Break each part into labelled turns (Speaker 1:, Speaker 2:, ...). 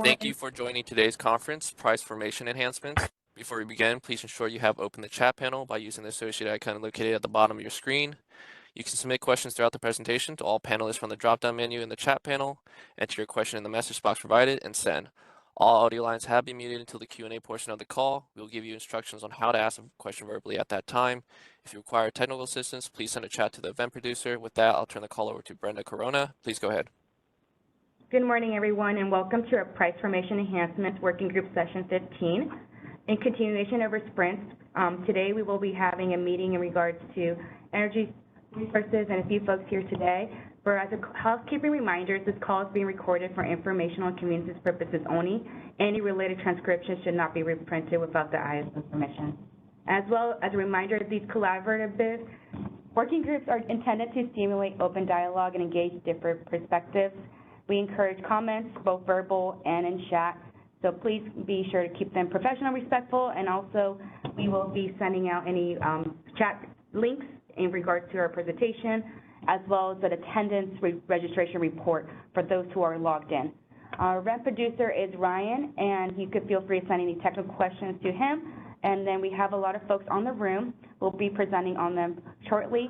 Speaker 1: Thank you for joining today's conference, Price Formation Enhancements. Before we begin, please ensure you have opened the chat panel by using the associate icon located at the bottom of your screen. You can submit questions throughout the presentation to all panelists from the drop-down menu in the chat panel. Enter your question in the message box provided and send. All audio lines have been muted until the Q&A portion of the call. We will give you instructions on how to ask a question verbally at that time. If you require technical assistance, please send a chat to the event producer. With that, I'll turn the call over to Brenda Corona. Please go ahead.
Speaker 2: Good morning, everyone, and welcome to our Price Formation Enhancements Working Group Session 15. In continuation of our sprints, today we will be having a meeting in regards to energy resources and a few folks here today. For as a housekeeping reminder, this call is being recorded for informational and convenience purposes only. Any related transcriptions should not be reprinted without the IS's permission. As well as a reminder, these collaborative working groups are intended to stimulate open dialogue and engage different perspectives. We encourage comments, both verbal and in chat, so please be sure to keep them professional and respectful, and also we will be sending out any chat links in regards to our presentation, as well as an attendance registration report for those who are logged in. Our event producer is Ryan, and you could feel free to send any technical questions to him, and then we have a lot of folks on the room. We'll be presenting on them shortly.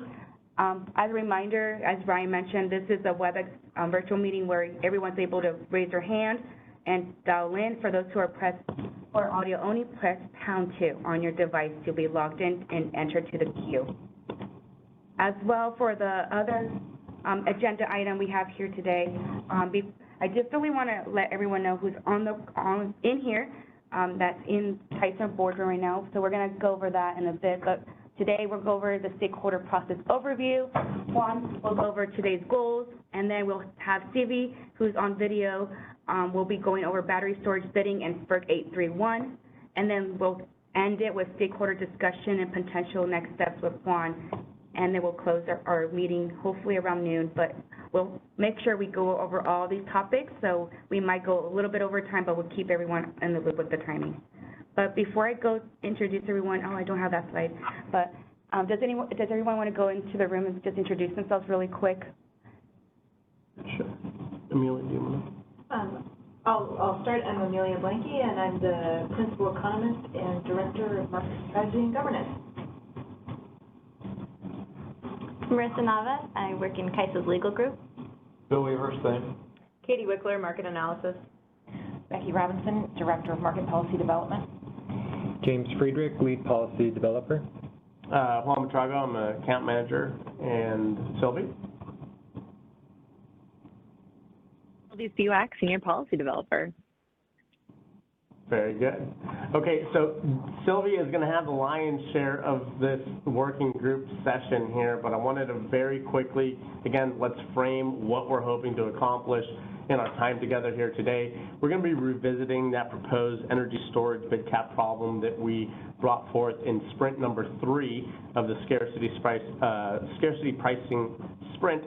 Speaker 2: As a reminder, as Ryan mentioned, this is a WebEx virtual meeting where everyone's able to raise their hand and dial in. For those who are for audio only, press #2 on your device to be logged in and enter to the queue. As well, for the other agenda item we have here today, I just really want to let everyone know who's in here that's in Tyson boardroom right now. So we're going to go over that in a bit, but today we'll go over the stakeholder process overview. Juan will go over today's goals, and then we'll have Stevie, who's on video, will be going over battery storage bidding and FERC 831, and then we'll end it with stakeholder discussion and potential next steps with Juan, and then we'll close our meeting hopefully around noon, but we'll make sure we go over all these topics, so we might go a little bit over time, but we'll keep everyone in the loop with the timing. But before I go introduce everyone, I don't have that slide, but does everyone want to go into the room and just introduce themselves really quick?
Speaker 3: Sure. Amelia, do you want to?
Speaker 4: I'll start. I'm Amelia Blanke, and I'm the Principal Economist and Director of Market Strategy and Governance.
Speaker 5: Marissa Nava, I work in Kaisa's legal group.
Speaker 6: Bill Weaver, same.
Speaker 7: Katie Wickler, Market Analysis.
Speaker 8: Becky Robinson, Director of Market Policy Development.
Speaker 9: James Friedrich, Lead Policy Developer.
Speaker 3: Juan Matrago, I'm an account manager, and Sylvie.
Speaker 7: Sylvie Spiewak, Senior Policy Developer.
Speaker 3: Very good. Okay, so Sylvie is going to have the lion's share of this working group session here, but I wanted to very quickly, again, let's frame what we're hoping to accomplish in our time together here today. We're going to be revisiting that proposed energy storage bid cap problem that we brought forth in sprint number 3 of the scarcity pricing sprint.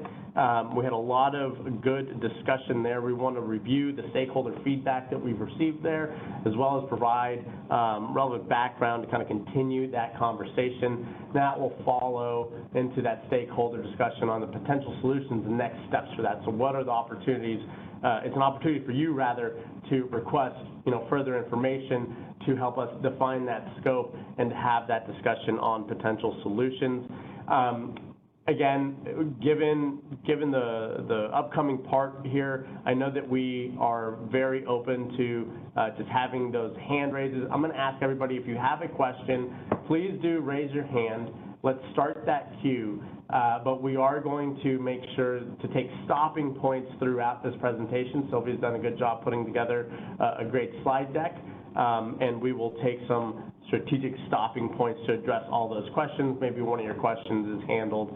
Speaker 3: We had a lot of good discussion there. We want to review the stakeholder feedback that we've received there, as well as provide relevant background to kind of continue that conversation. That will follow into that stakeholder discussion on the potential solutions and next steps for that. So what are the opportunities? It's an opportunity for you, rather, to request further information to help us define that scope and have that discussion on potential solutions. Again, given the upcoming part here, I know that we are very open to just having those hand raises. I'm going to ask everybody, if you have a question, please do raise your hand. Let's start that queue. But we are going to make sure to take stopping points throughout this presentation. Sylvia's done a good job putting together a great slide deck, and we will take some strategic stopping points to address all those questions. Maybe one of your questions is handled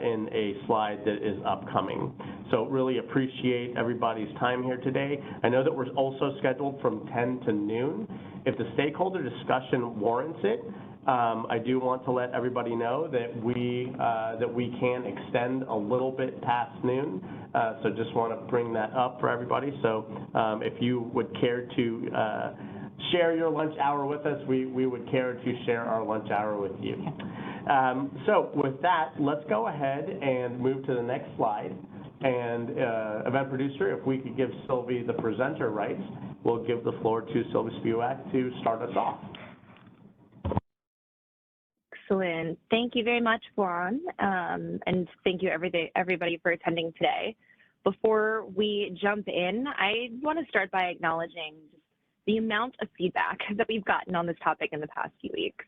Speaker 3: in a slide that is upcoming. So really appreciate everybody's time here today. I know that we're also scheduled from 10 to noon. If the stakeholder discussion warrants it, I do want to let everybody know that we can extend a little bit past noon. So just want to bring that up for everybody. So if you would care to share your lunch hour with us, we would care to share our lunch hour with you. So with that, let's go ahead and move to the next slide. And event producer, if we could give Sylvie the presenter rights, will give the floor to Sylvie Spivak to start us off.
Speaker 7: Excellent. Thank you very much, Juan, and thank you everybody for attending today. Before we jump in, I want to start by acknowledging the amount of feedback that we've gotten on this topic in the past few weeks.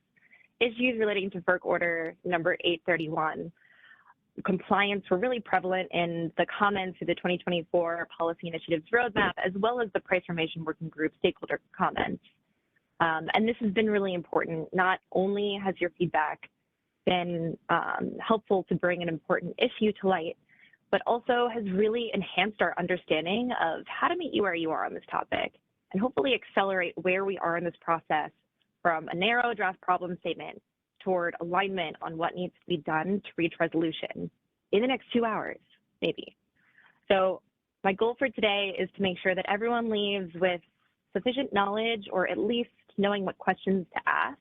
Speaker 7: Issues relating to FERC Order number 831 compliance were really prevalent in the comments to the 2024 Policy Initiatives Roadmap, as well as the Price Formation Working Group stakeholder comments. And this has been really important. Not only has your feedback been helpful to bring an important issue to light, but also has really enhanced our understanding of how to meet you where you are on this topic, and hopefully accelerate where we are in this process from a narrow draft problem statement toward alignment on what needs to be done to reach resolution in the next 2 hours, maybe. So my goal for today is to make sure that everyone leaves with sufficient knowledge, or at least knowing what questions to ask,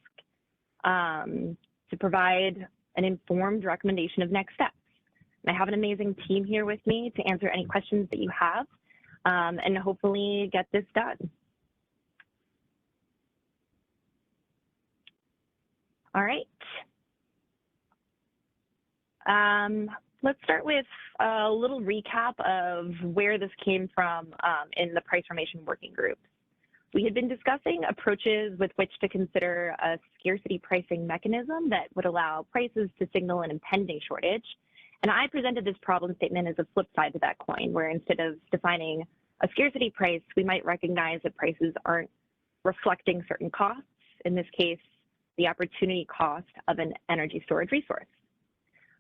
Speaker 7: to provide an informed recommendation of next steps. And I have an amazing team here with me to answer any questions that you have, and hopefully get this done. All right. Let's start with a little recap of where this came from in the Price Formation Working Group. We had been discussing approaches with which to consider a scarcity pricing mechanism that would allow prices to signal an impending shortage. And I presented this problem statement as a flip side to that coin, where instead of defining a scarcity price, we might recognize that prices aren't reflecting certain costs, in this case, the opportunity cost of an energy storage resource.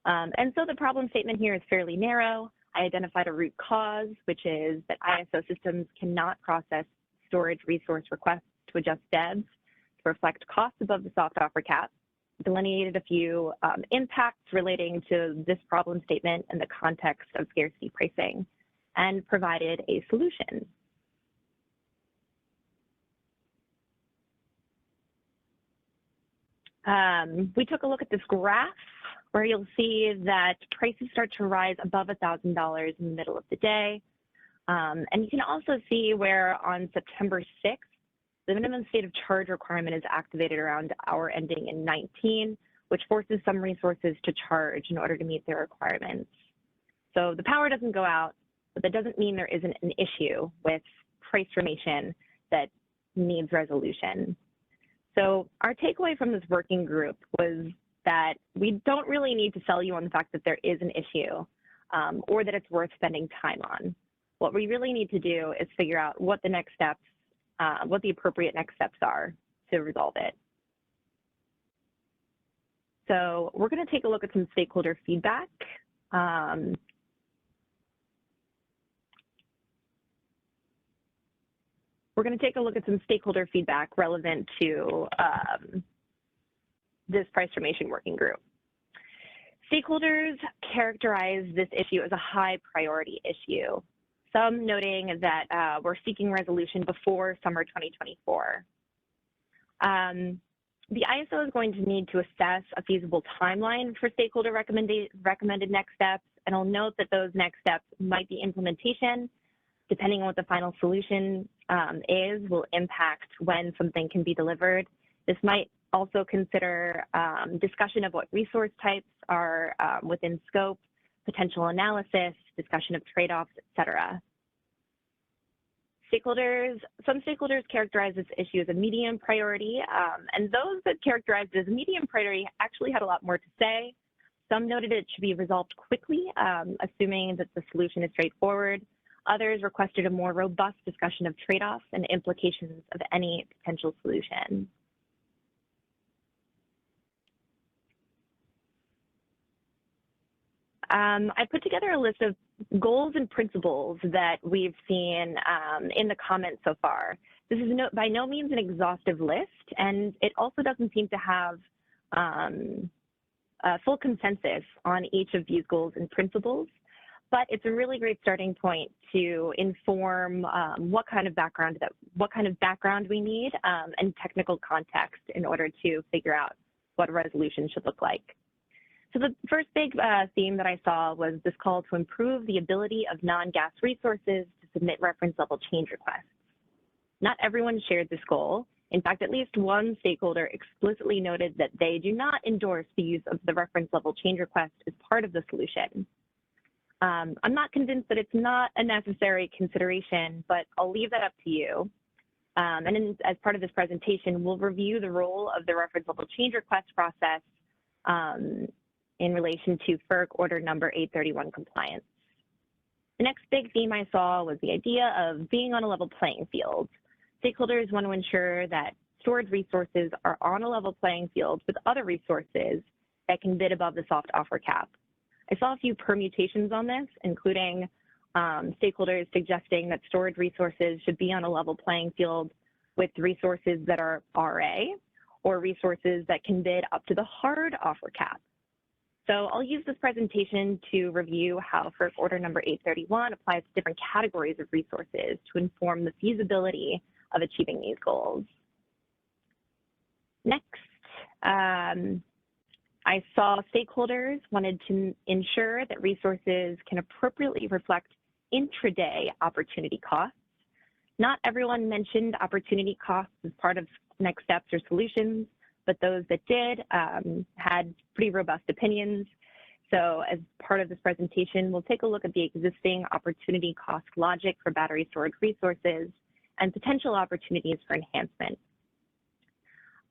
Speaker 7: And so the problem statement here is fairly narrow. I identified a root cause, which is that ISO systems cannot process storage resource requests to adjust DEBs to reflect costs above the soft offer cap, delineated a few impacts relating to this problem statement in the context of scarcity pricing, and provided a solution. We took a look at this graph where you'll see that prices start to rise above $1,000 in the middle of the day. And you can also see where on September 6th, the minimum state of charge requirement is activated around hour ending in 19, which forces some resources to charge in order to meet their requirements. So the power doesn't go out, but that doesn't mean there isn't an issue with price formation that needs resolution. So our takeaway from this working group was that we don't really need to sell you on the fact that there is an issue or that it's worth spending time on. What we really need to do is figure out what the next steps, what the appropriate next steps are to resolve it. So we're going to take a look at some stakeholder feedback. We're going to take a look at some stakeholder feedback relevant to this price formation working group. Stakeholders characterize this issue as a high priority issue, some noting that we're seeking resolution before summer 2024. The ISO is going to need to assess a feasible timeline for stakeholder recommended next steps, and I'll note that those next steps might be implementation, depending on what the final solution is, will impact when something can be delivered. This might also consider discussion of what resource types are within scope, potential analysis, discussion of trade-offs, et cetera. Some stakeholders characterize this issue as a medium priority, and those that characterized it as a medium priority actually had a lot more to say. Some noted it should be resolved quickly, assuming that the solution is straightforward. Others requested a more robust discussion of trade-offs and implications of any potential solution. I put together a list of goals and principles that we've seen in the comments so far. This is by no means an exhaustive list, and it also doesn't seem to have a full consensus on each of these goals and principles, but it's a really great starting point to inform what kind of background we need and technical context in order to figure out what a resolution should look like. So the first big theme that I saw was this call to improve the ability of non-gas resources to submit reference level change requests. Not everyone shared this goal. In fact, at least one stakeholder explicitly noted that they do not endorse the use of the reference level change request as part of the solution. I'm not convinced that it's not a necessary consideration, but I'll leave that up to you. As part of this presentation, we'll review the role of the reference level change request process in relation to FERC order number 831 compliance. The next big theme I saw was the idea of being on a level playing field. Stakeholders want to ensure that storage resources are on a level playing field with other resources that can bid above the soft offer cap. I saw a few permutations on this, including stakeholders suggesting that storage resources should be on a level playing field with resources that are RA or resources that can bid up to the hard offer cap. So I'll use this presentation to review how FERC order number 831 applies to different categories of resources to inform the feasibility of achieving these goals. Next, I saw stakeholders wanted to ensure that resources can appropriately reflect intraday opportunity costs. Not everyone mentioned opportunity costs as part of next steps or solutions, but those that did had pretty robust opinions. So as part of this presentation, we'll take a look at the existing opportunity cost logic for battery storage resources and potential opportunities for enhancement.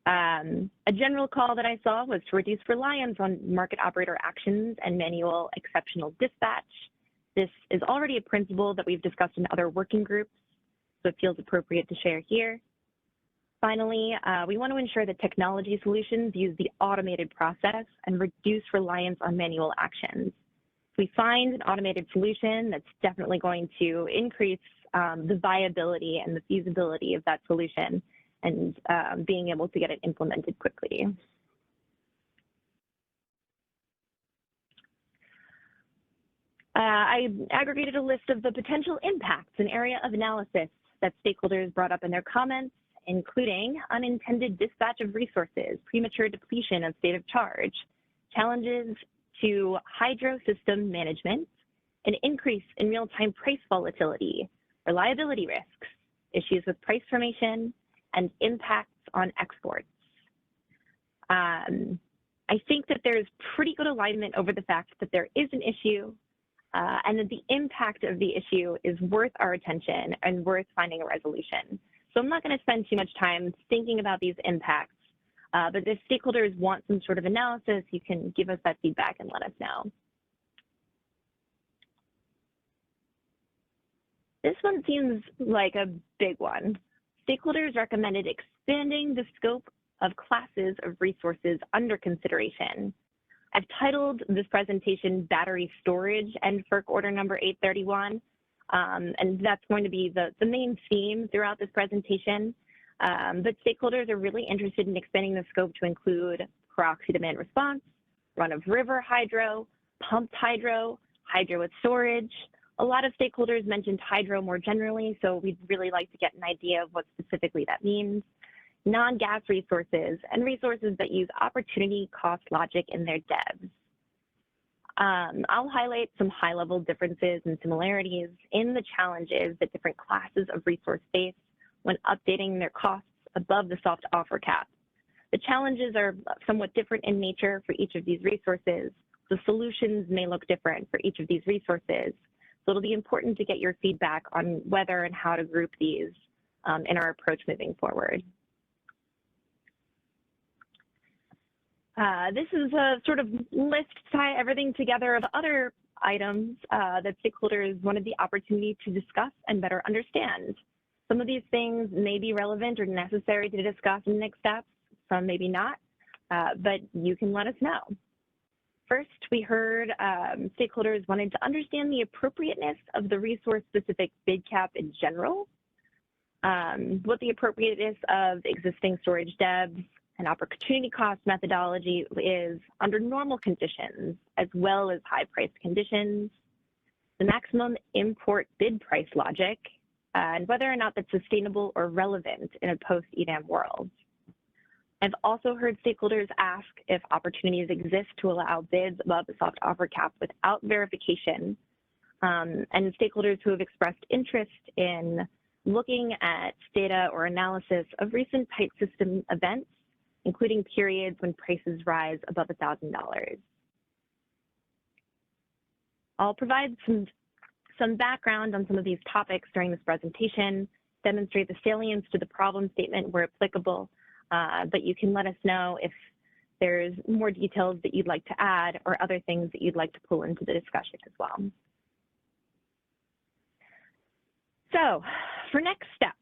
Speaker 7: A general call that I saw was to reduce reliance on market operator actions and manual exceptional dispatch. This is already a principle that we've discussed in other working groups, so it feels appropriate to share here. Finally, we want to ensure that technology solutions use the automated process and reduce reliance on manual actions. If we find an automated solution, that's definitely going to increase the viability and the feasibility of that solution and being able to get it implemented quickly. I aggregated a list of the potential impacts and area of analysis that stakeholders brought up in their comments, including unintended dispatch of resources, premature depletion of state of charge, challenges to hydro system management, an increase in real-time price volatility, reliability risks, issues with price formation, and impacts on exports. I think that there's pretty good alignment over the fact that there is an issue and that the impact of the issue is worth our attention and worth finding a resolution. So I'm not going to spend too much time thinking about these impacts, but if stakeholders want some sort of analysis, you can give us that feedback and let us know. This one seems like a big one. Stakeholders recommended expanding the scope of classes of resources under consideration. I've titled this presentation Battery Storage and FERC Order number 831, and that's going to be the main theme throughout this presentation. But stakeholders are really interested in expanding the scope to include proxy demand response, run-of-river hydro, pumped hydro, hydro with storage. A lot of stakeholders mentioned hydro more generally, so we'd really like to get an idea of what specifically that means. Non-gas resources and resources that use opportunity cost logic in their devs. I'll highlight some high-level differences and similarities in the challenges that different classes of resource face when updating their costs above the soft offer cap. The challenges are somewhat different in nature for each of these resources. The solutions may look different for each of these resources. So it'll be important to get your feedback on whether and how to group these in our approach moving forward. This is a sort of list to tie everything together of other items that stakeholders wanted the opportunity to discuss and better understand. Some of these things may be relevant or necessary to discuss in the next steps, some maybe not, but you can let us know. First, we heard stakeholders wanted to understand the appropriateness of the resource-specific bid cap in general, what the appropriateness of existing storage devs and opportunity cost methodology is under normal conditions, as well as high-priced conditions, the maximum import bid price logic, and whether or not that's sustainable or relevant in a post-EDAM world. I've also heard stakeholders ask if opportunities exist to allow bids above the soft offer cap without verification, and stakeholders who have expressed interest in looking at data or analysis of recent pipe system events, including periods when prices rise above $1,000. I'll provide some background on some of these topics during this presentation, demonstrate the salience to the problem statement where applicable, but you can let us know if there's more details that you'd like to add or other things that you'd like to pull into the discussion as well. So for next steps,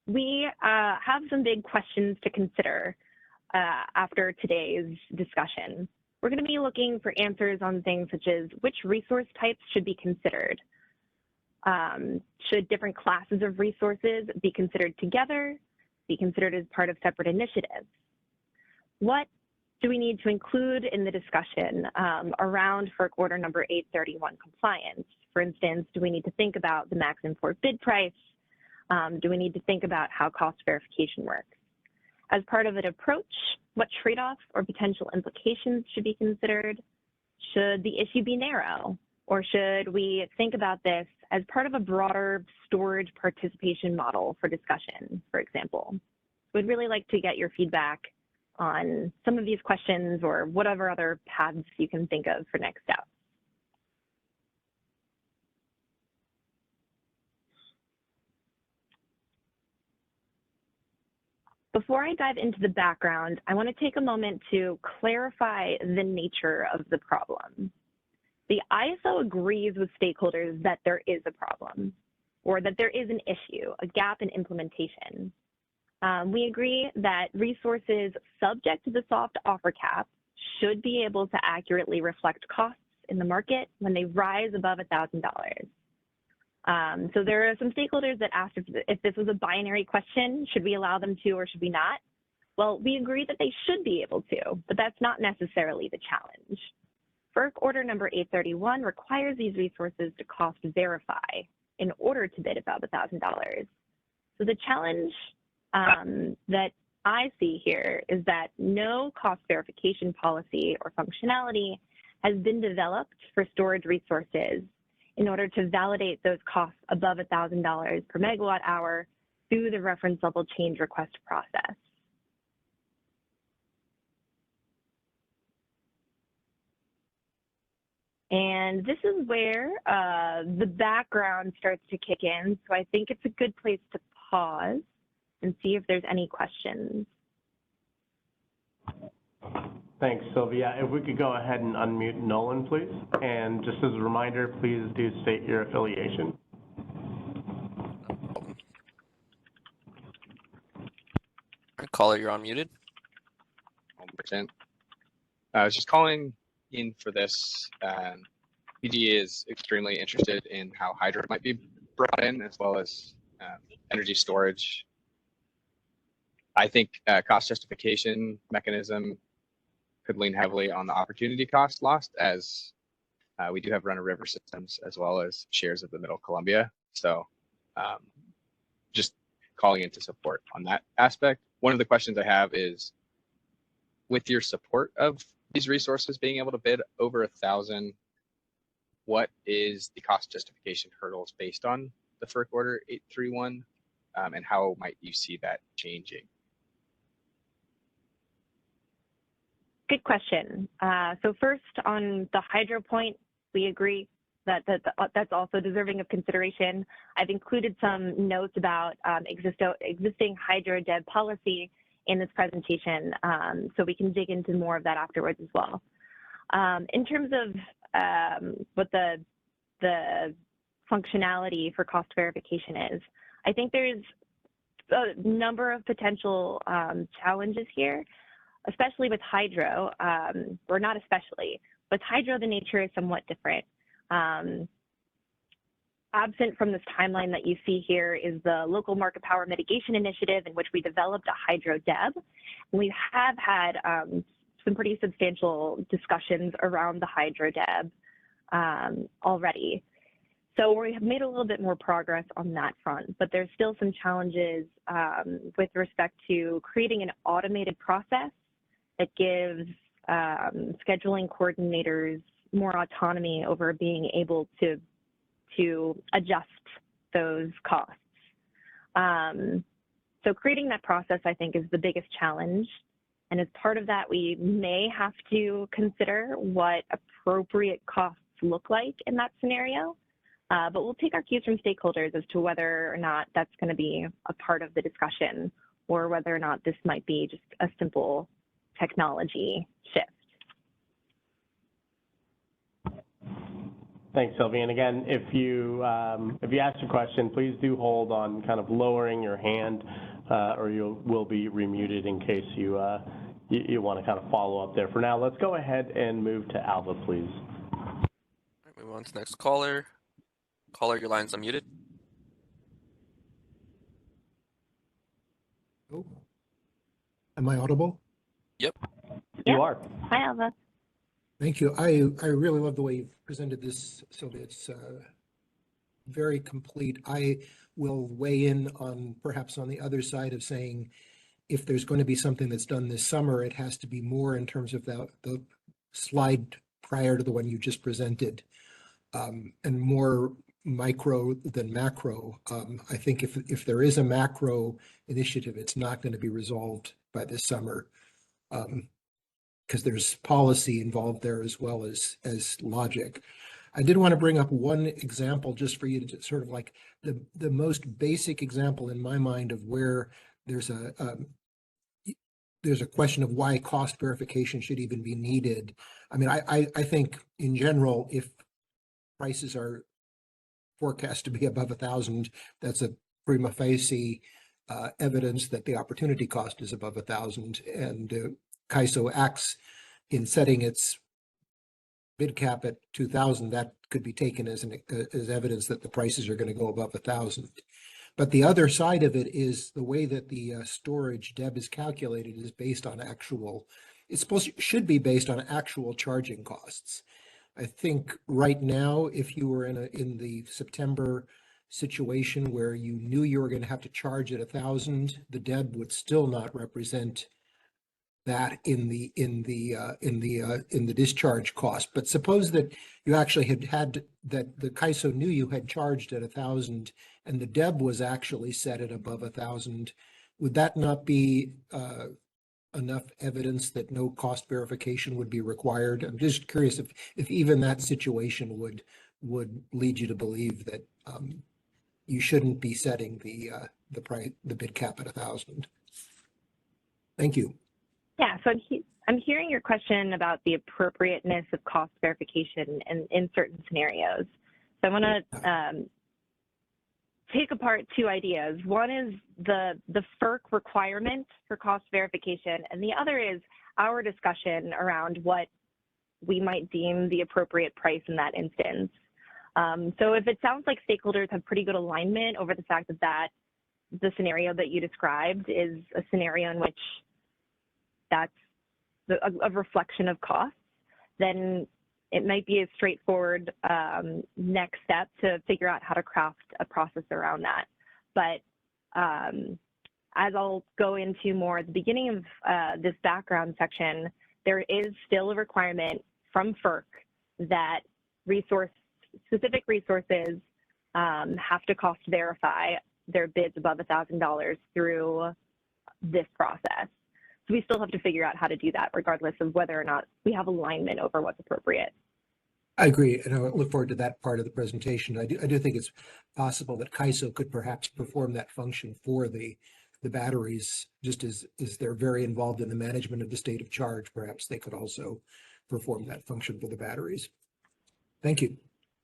Speaker 7: we have some big questions to consider after today's discussion. We're going to be looking for answers on things such as which resource types should be considered. Should different classes of resources be considered together, be considered as part of separate initiatives? What do we need to include in the discussion around FERC Order number 831 compliance? For instance, do we need to think about the max import bid price? Do we need to think about how cost verification works? As part of an approach, what trade-offs or potential implications should be considered? Should the issue be narrow? Or should we think about this as part of a broader storage participation model for discussion, for example? We'd really like to get your feedback on some of these questions or whatever other paths you can think of for next steps. Before I dive into the background, I want to take a moment to clarify the nature of the problem. The ISO agrees with stakeholders that there is a problem or that there is an issue, a gap in implementation. We agree that resources subject to the soft offer cap should be able to accurately reflect costs in the market when they rise above $1,000. So there are some stakeholders that asked if this was a binary question, should we allow them to or should we not? Well, we agree that they should be able to, but that's not necessarily the challenge. FERC Order number 831 requires these resources to cost verify in order to bid above $1,000. So the challenge that I see here is that no cost verification policy or functionality has been developed for storage resources in order to validate those costs above $1,000 per megawatt hour through the reference level change request process. And this is where the background starts to kick in. So I think it's a good place to pause and see if there's any questions.
Speaker 3: Thanks, Sylvia. If we could go ahead and unmute Nolan, please. And just as a reminder, please do state your affiliation.
Speaker 1: Caller, you're unmuted.
Speaker 10: 100%. I was just calling in for this. PG is extremely interested in how hydro might be brought in, as well as energy storage. I think cost justification mechanism could lean heavily on the opportunity cost lost, as we do have run-of-river systems as well as shares of the Middle Columbia. So just calling into support on that aspect. One of the questions I have is, with your support of these resources being able to bid over 1,000, what is the cost justification hurdles based on the FERC Order 831, and how might you see that changing?
Speaker 7: Good question. So first, on the hydro point, we agree that that's also deserving of consideration. I've included some notes about existing hydro DEB policy in this presentation, so we can dig into more of that afterwards as well. In terms of what the functionality for cost verification is, I think there's a number of potential challenges here, especially with hydro, or not especially. With hydro, the nature is somewhat different. Absent from this timeline that you see here is the Local Market Power Mitigation Initiative, in which we developed a hydro DEB. We have had some pretty substantial discussions around the hydro DEB already. So we have made a little bit more progress on that front, but there's still some challenges with respect to creating an automated process that gives scheduling coordinators more autonomy over being able to adjust those costs. So creating that process, I think, is the biggest challenge. And as part of that, we may have to consider what appropriate costs look like in that scenario. But we'll take our cues from stakeholders as to whether or not that's going to be a part of the discussion, or whether or not this might be just a simple technology shift.
Speaker 3: Thanks, Sylvie. And again, if you ask a question, please do hold on kind of lowering your hand, or you will be remuted in case you want to kind of follow up there. For now, let's go ahead and move to Alva, please.
Speaker 1: All right, move on to the next caller. Caller, your line's unmuted.
Speaker 11: Oh. Am I audible?
Speaker 3: You are.
Speaker 7: Hi, Alva.
Speaker 11: Thank you. I really love the way you've presented this, Sylvia. It's very complete. I will weigh in on perhaps on the other side of saying, if there's going to be something that's done this summer, it has to be more in terms of the slide prior to the one you just presented, and more micro than macro. I think if there is a macro initiative, it's not going to be resolved by this summer, because there's policy involved there as well as logic. I did want to bring up one example just for you to sort of like the most basic example in my mind of where there's a question of why cost verification should even be needed. I mean, I think in general, if prices are forecast to be above 1,000, that's a prima facie evidence that the opportunity cost is above 1,000, and CAISO acts in setting its bid cap at 2,000. That could be taken as evidence that the prices are going to go above 1,000. But the other side of it is the way that the storage DEB is calculated is based on actual. Should be based on actual charging costs. I think right now, if you were in the September situation where you knew you were going to have to charge at 1,000, the DEB would still not represent that in the discharge cost. But suppose that you actually had that the CAISO knew you had charged at 1,000 and the DEB was actually set at above 1,000. Would that not be enough evidence that no cost verification would be required? I'm just curious if even that situation would lead you to believe that you shouldn't be setting the bid cap at 1,000. Thank you.
Speaker 7: Yeah, so I'm hearing your question about the appropriateness of cost verification in certain scenarios. So I want to take apart two ideas. One is the FERC requirement for cost verification, and the other is our discussion around what we might deem the appropriate price in that instance. So if it sounds like stakeholders have pretty good alignment over the fact that the scenario that you described is a scenario in which that's a reflection of costs, then it might be a straightforward next step to figure out how to craft a process around that. But as I'll go into more at the beginning of this background section, there is still a requirement from FERC that specific resources have to cost verify their bids above $1,000 through this process. So we still have to figure out how to do that, regardless of whether or not we have alignment over what's appropriate.
Speaker 11: I agree, and I look forward to that part of the presentation. I do think it's possible that CAISO could perhaps perform that function for the batteries, just as they're very involved in the management of the state of charge. Perhaps they could also perform that function for the batteries. Thank you.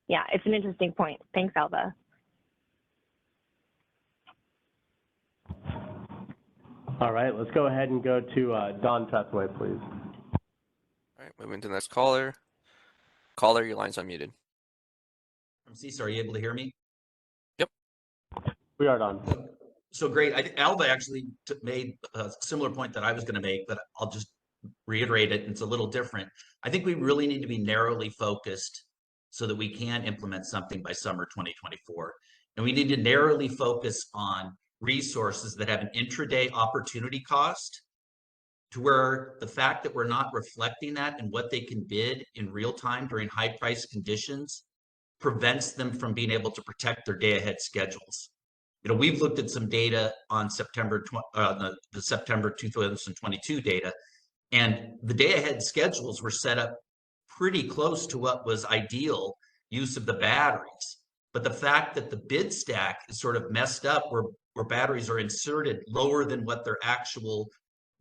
Speaker 7: Yeah, it's an interesting point. Thanks, Alva.
Speaker 3: All right, let's go ahead and go to Don Trethewey, please.
Speaker 1: All right, moving to the next caller. Caller, your line's unmuted.
Speaker 12: From CISA, are you able to hear me?
Speaker 1: Yep.
Speaker 3: We are, Don.
Speaker 12: So great. I think Alva actually made a similar point that I was going to make, but I'll just reiterate it. It's a little different. I think we really need to be narrowly focused so that we can implement something by summer 2024. And we need to narrowly focus on resources that have an intraday opportunity cost, to where the fact that we're not reflecting that and what they can bid in real time during high price conditions prevents them from being able to protect their day ahead schedules. we've looked at some data on the September 2022 data, and the day-ahead schedules were set up pretty close to what was ideal use of the batteries. But the fact that the bid stack is sort of messed up where batteries are inserted lower than what their actual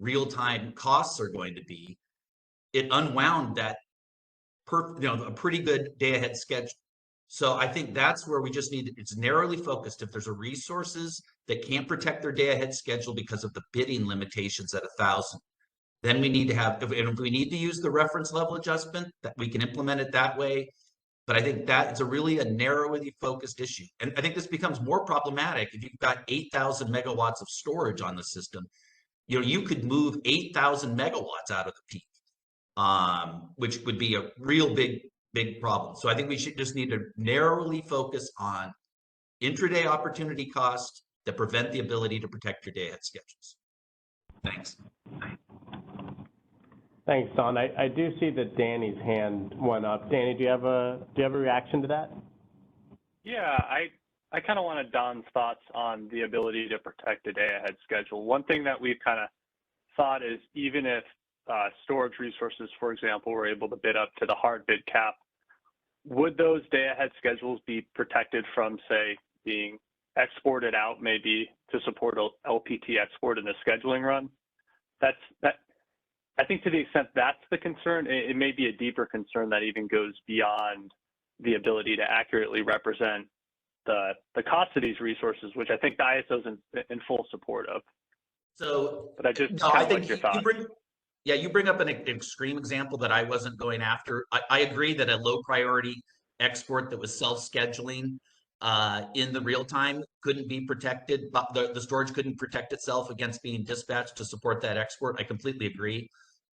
Speaker 12: real-time costs are going to be, it unwound that a pretty good day-ahead schedule. So I think that's where we just need, it's narrowly focused. If there's a resources that can't protect their day-ahead schedule because of the bidding limitations at 1,000, then we need to have, and if we need to use the reference level adjustment, that we can implement it that way. But I think that it's a narrowly focused issue. And I think this becomes more problematic if you've got 8,000 megawatts of storage on the system. You could move 8,000 megawatts out of the peak, which would be a real big problem. So I think we should just need to narrowly focus on intraday opportunity costs that prevent the ability to protect your day-ahead schedules. Thanks.
Speaker 3: Thanks, Don. I do see that Danny's hand went up. Danny, do you have a reaction to that?
Speaker 13: Yeah, I kind of wanted Don's thoughts on the ability to protect a day-ahead schedule. One thing that we've kind of thought is even if storage resources, for example, were able to bid up to the hard bid cap, would those day-ahead schedules be protected from, say, being exported out maybe to support LPT export in the scheduling run? I think to the extent that's the concern, it may be a deeper concern that even goes beyond the ability to accurately represent the cost of these resources, which I think the ISO is in full support of.
Speaker 12: So,
Speaker 13: but I just
Speaker 12: I think
Speaker 13: like your thoughts.
Speaker 12: You bring up an extreme example that I wasn't going after. I agree that a low priority export that was self-scheduling in the real time couldn't be protected, but the storage couldn't protect itself against being dispatched to support that export. I completely agree.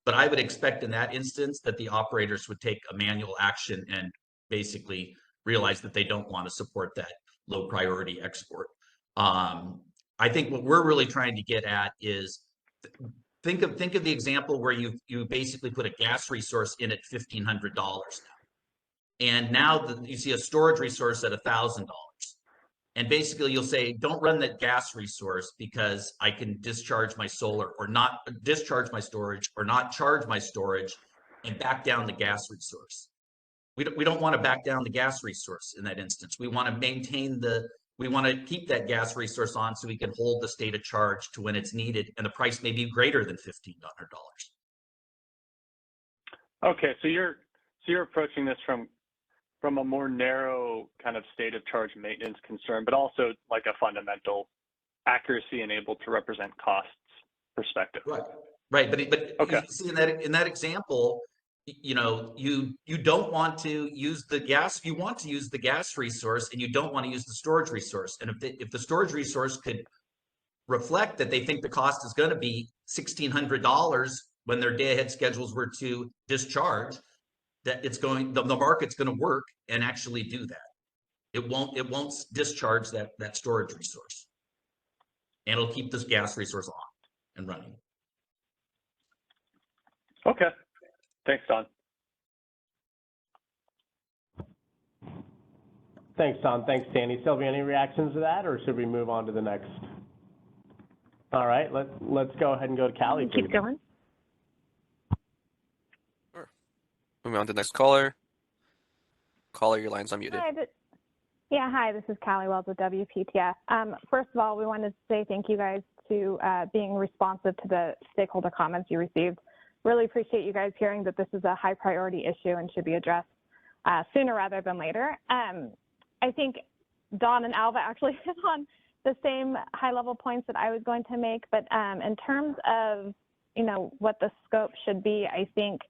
Speaker 12: But I would expect in that instance that the operators would take a manual action and basically realize that they don't want to support that low priority export. I think what we're really trying to get at is think of the example where you basically put a gas resource in at $1,500 now. And now you see a storage resource at $1,000. And basically you'll say, don't run that gas resource because I can discharge my solar or not discharge my storage or not charge my storage and back down the gas resource. We don't want to back down the gas resource in that instance. We want to maintain we want to keep that gas resource on so we can hold the state of charge to when it's needed and the price may be greater than $1,500.
Speaker 13: Okay, so you're approaching this from a more narrow kind of state of charge maintenance concern, but also like a fundamental accuracy and able to represent costs perspective.
Speaker 12: Right. But
Speaker 13: okay.
Speaker 12: You see in that example, you don't want to use the gas. You want to use the gas resource, and you don't want to use the storage resource. And if the storage resource could reflect that they think the cost is going to be $1,600 when their day-ahead schedules were to discharge, that the market's going to work and actually do that. It won't discharge that storage resource, and it'll keep this gas resource on and running.
Speaker 13: Okay, thanks, Don.
Speaker 3: Thanks, Don. Thanks, Danny. Sylvia, any reactions to that, or should we move on to the next? All right, let's go ahead and go to Callie.
Speaker 7: Keep going.
Speaker 1: Moving on to the next caller. Caller, your line's unmuted.
Speaker 14: Hi, this is Callie Wells with WPTF. First of all, we wanted to say thank you guys to being responsive to the stakeholder comments you received. Really appreciate you guys hearing that this is a high priority issue and should be addressed sooner rather than later. I think Don and Alva actually hit on the same high level points that I was going to make, but in terms of, what the scope should be, I think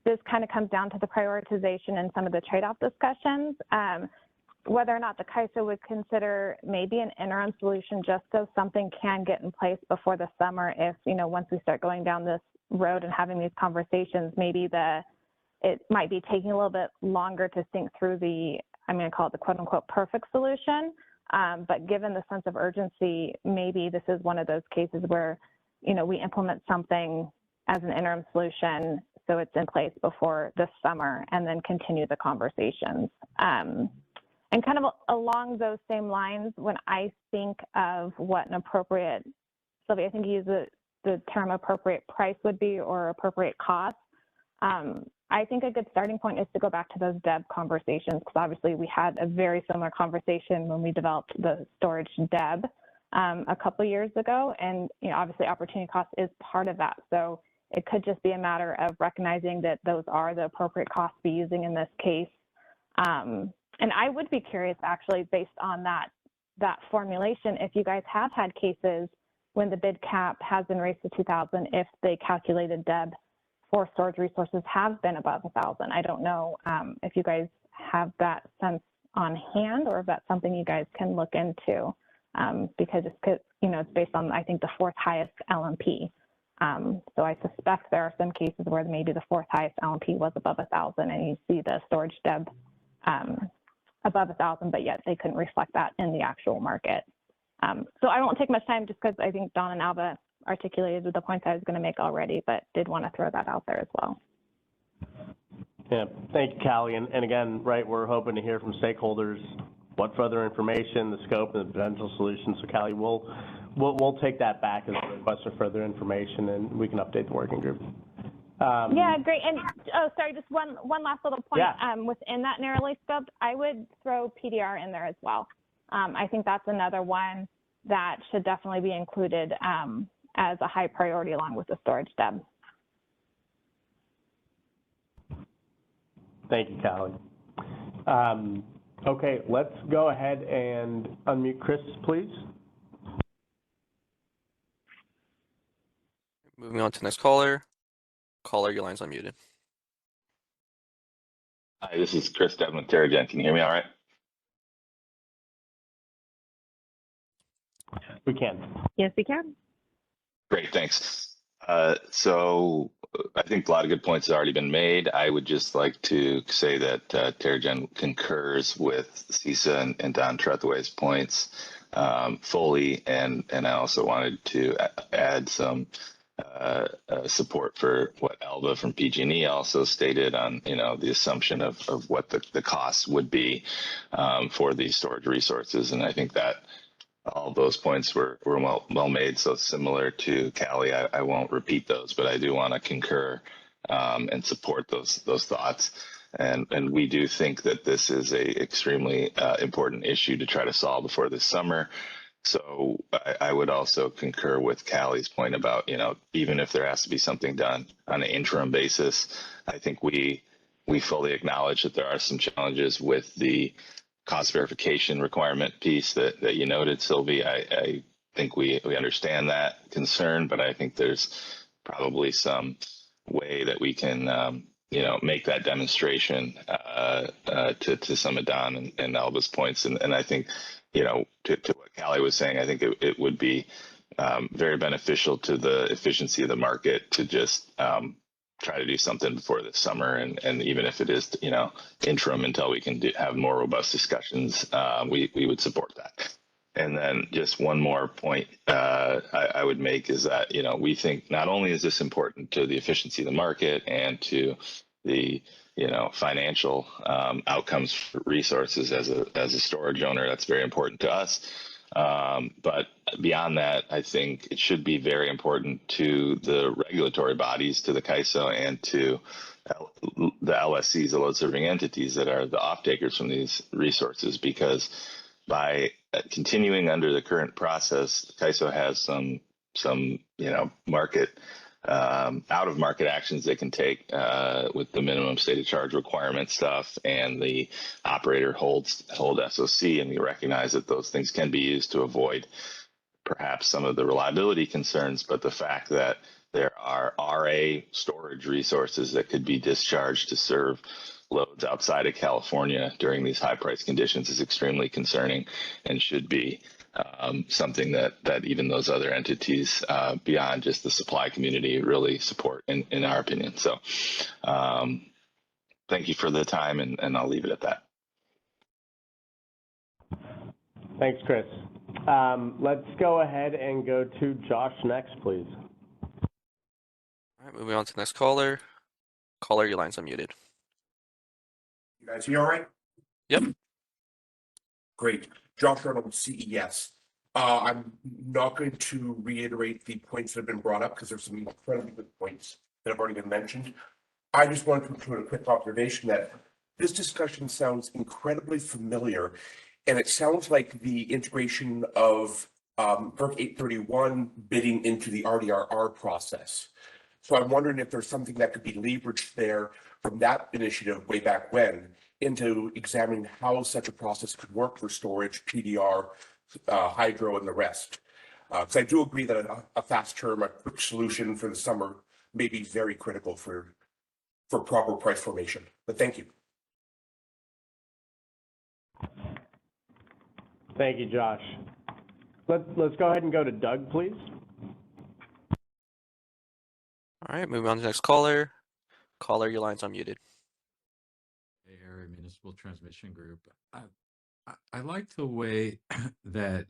Speaker 14: this kind of comes down to the prioritization and some of the trade-off discussions. Whether or not the CAISO would consider maybe an interim solution just so something can get in place before the summer if, once we start going down this road and having these conversations, maybe it might be taking a little bit longer to think through I'm going to call it the quote-unquote perfect solution. But given the sense of urgency, maybe this is one of those cases where, we implement something as an interim solution so it's in place before this summer and then continue the conversations. And kind of along those same lines, when I think of what an appropriate, Sylvia, I think you use the term appropriate price would be, or appropriate cost. I think a good starting point is to go back to those DEB conversations, because obviously we had a very similar conversation when we developed the storage DEB a couple of years ago. And obviously opportunity cost is part of that. So it could just be a matter of recognizing that those are the appropriate costs to be using in this case. And I would be curious, actually, based on that formulation, if you guys have had cases when the bid cap has been raised to 2,000, if the calculated DEB for storage resources have been above 1,000. I don't know if you guys have that sense on hand, or if that's something you guys can look into, because it's based on, I think, the fourth highest LMP. So I suspect there are some cases where maybe the fourth highest LMP was above 1,000, and you see the storage DEB above 1,000, but yet they couldn't reflect that in the actual market. So I won't take much time, just because I think Don and Alva articulated the points I was going to make already, but did want to throw that out there as well.
Speaker 3: Yeah, thank you, Callie. And again, right, we're hoping to hear from stakeholders what further information, the scope, and the potential solutions. So, Callie, we'll take that back as a request for further information, and we can update the working group.
Speaker 14: Yeah, great. And sorry, just one last little point.
Speaker 3: Yeah.
Speaker 14: Within that narrowly scoped, I would throw PDR in there as well. I think that's another one that should definitely be included as a high priority along with the storage DEB.
Speaker 3: Thank you, Callie. Okay, let's go ahead and unmute Chris, please.
Speaker 1: Moving on to the next caller. Caller, your line's unmuted.
Speaker 15: Hi, this is Chris Devin with TerraGen. Can you hear me all right?
Speaker 3: We can.
Speaker 14: Yes, we can.
Speaker 15: Great, thanks. So I think a lot of good points have already been made. I would just like to say that TerraGen concurs with CISA and Don Tretheway's points fully, and I also wanted to add some support for what Alva from PG&E also stated on, the assumption of what the costs would be for these storage resources, and I think that all those points were well made. So similar to Callie, I won't repeat those, but I do want to concur and support those thoughts. And we do think that this is a extremely important issue to try to solve before this summer. So I would also concur with Callie's point about, even if there has to be something done on an interim basis, I think we fully acknowledge that there are some challenges with the cost verification requirement piece that you noted, Sylvie. I think we understand that concern, but I think there's probably some way that we can, make that demonstration to some of Don and Alva's points. And I think, to what Callie was saying, I think it would be very beneficial to the efficiency of the market to just try to do something before this summer, and even if it is, interim until we can have more robust discussions, we would support that. And then just one more point I would make is that, we think not only is this important to the efficiency of the market and to the, financial outcomes for resources as a storage owner, that's very important to us. But beyond that, I think it should be very important to the regulatory bodies, to the CAISO, and to the LSCs, the load serving entities that are the off-takers from these resources, because by continuing under the current process, CAISO has some market out of market actions they can take with the minimum stated charge requirement stuff, and the operator hold SOC, and we recognize that those things can be used to avoid perhaps some of the reliability concerns, but the fact that there are RA storage resources that could be discharged to serve loads outside of California during these high price conditions is extremely concerning, and should be something that even those other entities beyond just the supply community really support, in our opinion. So thank you for the time, and I'll leave it at that.
Speaker 3: Thanks, Chris. Let's go ahead and go to Josh next, please.
Speaker 1: All right, moving on to the next caller. Caller, your line's unmuted.
Speaker 16: You guys hear all right?
Speaker 1: Yep.
Speaker 16: Great. Josh Arnold, CES. I'm not going to reiterate the points that have been brought up because there's some incredibly good points that have already been mentioned. I just wanted to include a quick observation that this discussion sounds incredibly familiar, and it sounds like the integration of VERC 831 bidding into the RDRR process. So I'm wondering if there's something that could be leveraged there from that initiative way back when into examining how such a process could work for storage, PDR, hydro, and the rest. Because I do agree that a fast term, a quick solution for the summer may be very critical for proper price formation. But thank you.
Speaker 3: Thank you, Josh. Let's go ahead and go to Doug, please.
Speaker 1: All right, moving on to the next caller. Caller, your line's unmuted.
Speaker 17: Bay Area Municipal Transmission Group. I like the way that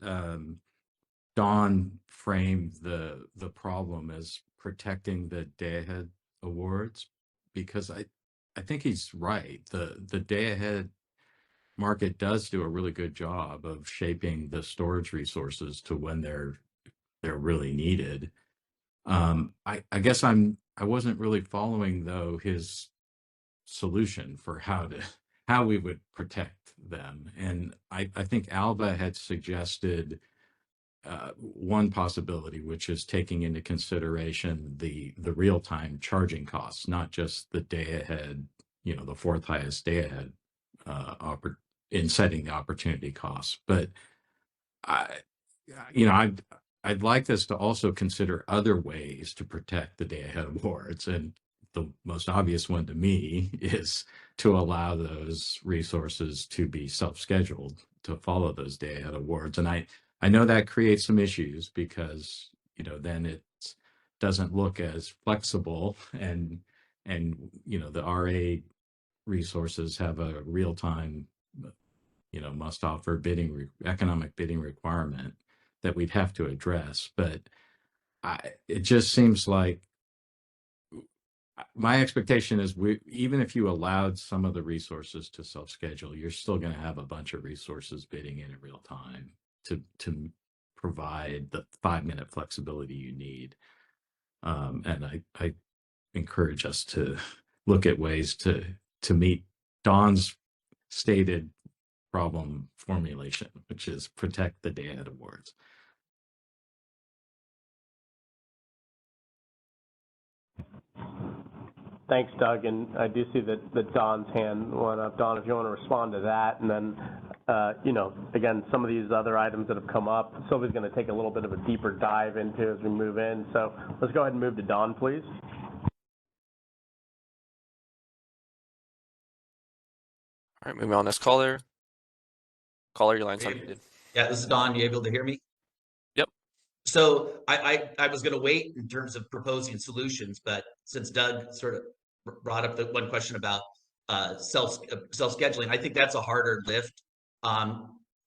Speaker 17: Don framed the problem as protecting the day-ahead awards, because I think he's right. The day-ahead market does do a really good job of shaping the storage resources to when they're really needed. I guess I wasn't really following though his solution for how we would protect them. And I think Alba had suggested one possibility, which is taking into consideration the real-time charging costs, not just the day ahead, the fourth highest day ahead in setting the opportunity costs. But I'd like us to also consider other ways to protect the day ahead awards. And the most obvious one to me is to allow those resources to be self-scheduled to follow those day ahead awards. And I know that creates some issues because, then it doesn't look as flexible and the RA resources have a real-time, must offer economic bidding requirement that we'd have to address. But it just seems like my expectation is even if you allowed some of the resources to self-schedule, you're still going to have a bunch of resources bidding in real time to provide the 5-minute flexibility you need. And I encourage us to look at ways to meet Don's stated problem formulation, which is protect the day ahead awards.
Speaker 3: Thanks, Doug. And I do see that Don's hand went up. Don, if you want to respond to that, and then, again, some of these other items that have come up, Sylvia's going to take a little bit of a deeper dive into as we move in. So let's go ahead and move to Don, please.
Speaker 1: All right, moving on. Next caller. Caller, your line's unmuted.
Speaker 12: Yeah, this is Don. You able to hear me?
Speaker 1: Yep.
Speaker 12: So I was going to wait in terms of proposing solutions, but since Doug sort of brought up the one question about self-scheduling, I think that's a harder lift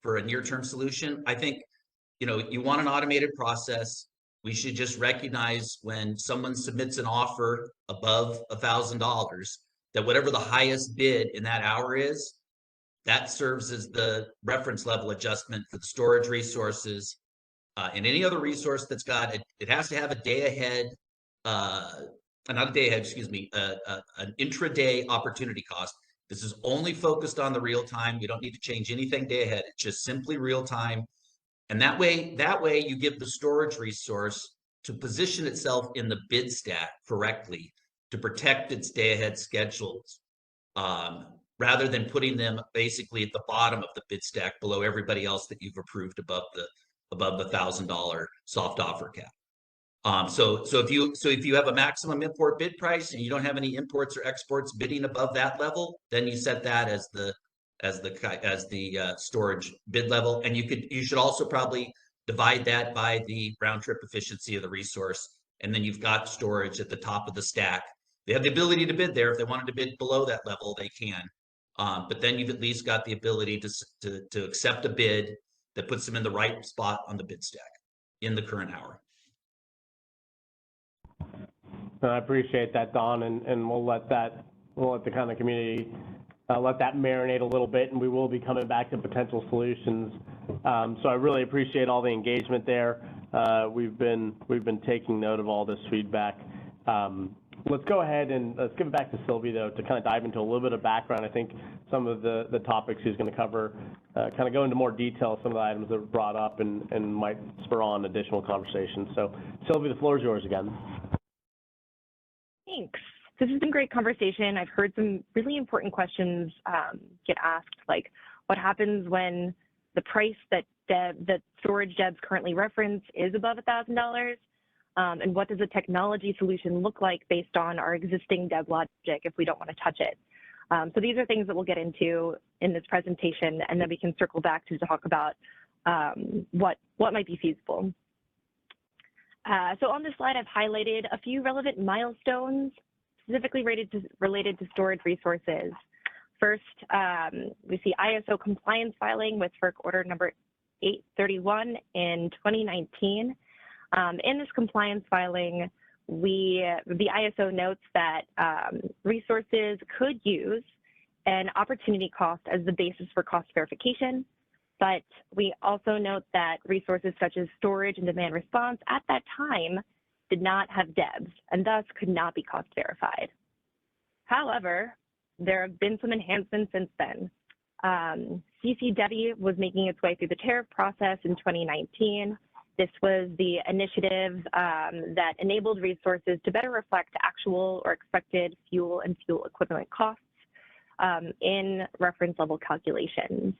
Speaker 12: for a near-term solution. I think, you want an automated process. We should just recognize when someone submits an offer above $1,000, that whatever the highest bid in that hour is, that serves as the reference level adjustment for the storage resources and any other resource that's got it has to have a day ahead, not a day ahead, excuse me, an intraday opportunity cost. This is only focused on the real time. You don't need to change anything day ahead. It's just simply real time. And that way you give the storage resource to position itself in the bid stack correctly to protect its day ahead schedules. Rather than putting them basically at the bottom of the bid stack below everybody else that you've approved above the $1,000 soft offer cap. So if you have a maximum import bid price and you don't have any imports or exports bidding above that level, then you set that as the storage bid level, and you should also probably divide that by the round trip efficiency of the resource, and then you've got storage at the top of the stack. They have the ability to bid there. If they wanted to bid below that level, they can. But then you've at least got the ability to accept a bid that puts them in the right spot on the bid stack in the current hour.
Speaker 3: I appreciate that, Don, and we'll let the kind of community let that marinate a little bit, and we will be coming back to potential solutions. So I really appreciate all the engagement there. We've been taking note of all this feedback. Let's go ahead and let's give it back to Sylvie, though, to kind of dive into a little bit of background. I think some of the topics he's going to cover kind of go into more detail, some of the items that were brought up and might spur on additional conversations. So, Sylvie, the floor is yours again.
Speaker 7: Thanks. This has been great conversation. I've heard some really important questions get asked, like what happens when the price that storage DEBs currently reference is above $1,000? And what does a technology solution look like based on our existing DEB logic if we don't want to touch it? So these are things that we'll get into in this presentation, and then we can circle back to talk about what might be feasible. So on this slide, I've highlighted a few relevant milestones specifically related to storage resources. First, we see ISO compliance filing with FERC order number 831 in 2019. In this compliance filing, the ISO notes that resources could use an opportunity cost as the basis for cost verification, but we also note that resources such as storage and demand response at that time did not have DEBs and thus could not be cost verified. However, there have been some enhancements since then. CCW was making its way through the tariff process in 2019. This was the initiative that enabled resources to better reflect actual or expected fuel and fuel equivalent costs in reference level calculations.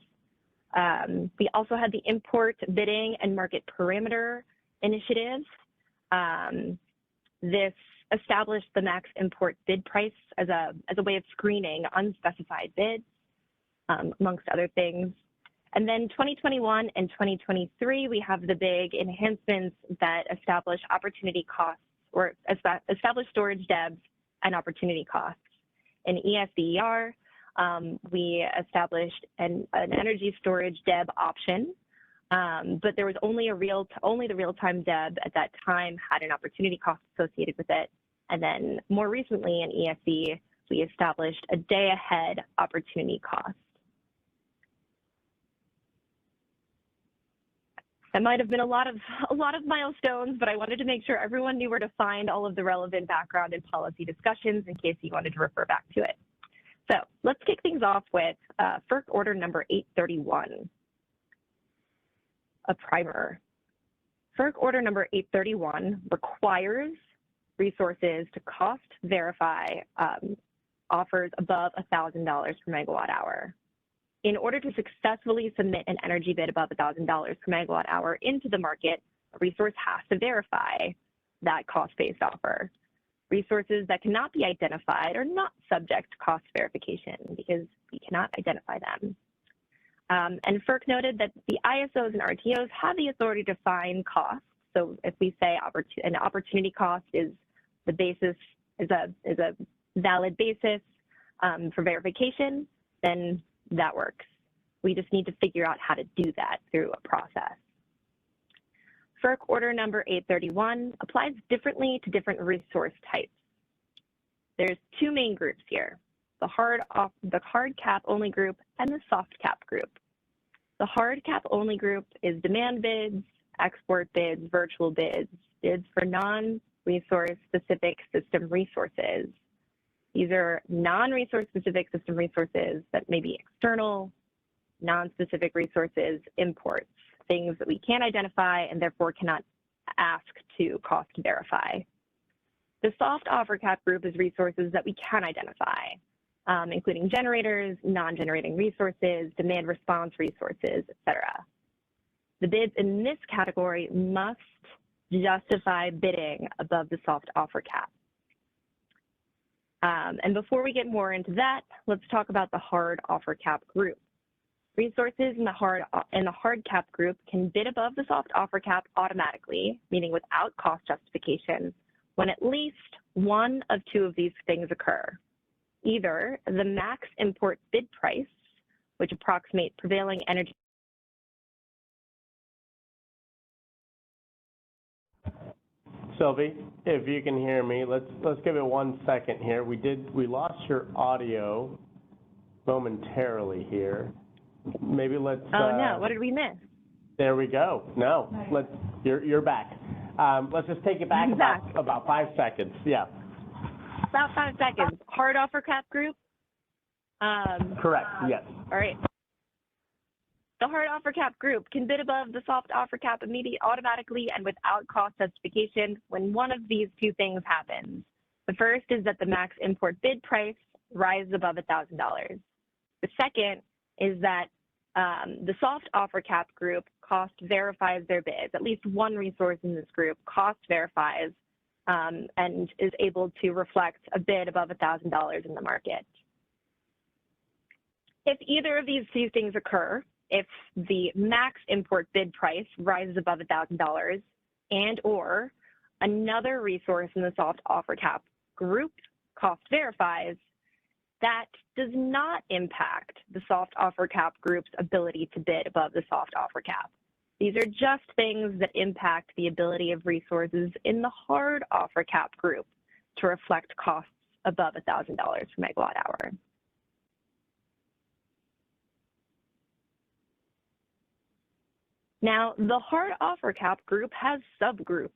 Speaker 7: We also had the import bidding and market parameter initiative. This established the max import bid price as a way of screening unspecified bids, amongst other things. And then 2021 and 2023, we have the big enhancements that establish opportunity costs or establish storage DEBs and opportunity costs. In ESBER, we established an energy storage DEB option, but there was only the real-time DEB at that time had an opportunity cost associated with it. And then more recently in ESB, we established a day-ahead opportunity cost. That might have been a lot of milestones, but I wanted to make sure everyone knew where to find all of the relevant background and policy discussions in case you wanted to refer back to it. So let's kick things off with FERC order number 831, a primer. FERC order number 831 requires resources to cost verify offers above $1,000 per megawatt hour. In order to successfully submit an energy bid above $1,000 per megawatt hour into the market, a resource has to verify that cost-based offer. Resources that cannot be identified are not subject to cost verification because we cannot identify them. And FERC noted that the ISOs and RTOs have the authority to define costs. So if we say an opportunity cost is the basis, is a valid basis for verification, then that works. We just need to figure out how to do that through a process. FERC order number 831 applies differently to different resource types. There's two main groups here, the hard cap only group and the soft cap group. The hard cap only group is demand bids, export bids, virtual bids, bids for non-resource specific system resources. These are non-resource specific system resources that may be external, non-specific resources, imports, things that we can't identify and therefore cannot ask to cost verify. The soft offer cap group is resources that we can identify, including generators, non-generating resources, demand response resources, etc. The bids in this category must justify bidding above the soft offer cap. And before we get more into that, let's talk about the hard offer cap group. Resources in the hard cap group can bid above the soft offer cap automatically, meaning without cost justification, when at least one of two of these things occur. Either the max import bid price, which approximates prevailing energy.
Speaker 3: Sylvie, if you can hear me, let's give it 1 second here. We lost your audio. momentarily here. Maybe let's.
Speaker 7: Oh no, what did we miss?
Speaker 3: There we go. No, you're back. Let's just take it back about 5 seconds. Yeah.
Speaker 7: About 5 seconds. Hard offer cap group?
Speaker 3: Correct, yes.
Speaker 7: All right. The hard offer cap group can bid above the soft offer cap automatically and without cost justification when one of these two things happens. The first is that the max import bid price rises above $1,000. The second is that the soft offer cap group cost verifies their bids. At least one resource in this group cost verifies and is able to reflect a bid above $1,000 in the market. If either of these two things occur, if the max import bid price rises above $1,000 and or another resource in the soft offer cap group cost verifies, that does not impact the soft offer cap group's ability to bid above the soft offer cap. These are just things that impact the ability of resources in the hard offer cap group to reflect costs above $1,000 per megawatt hour. Now, the hard offer cap group has subgroups.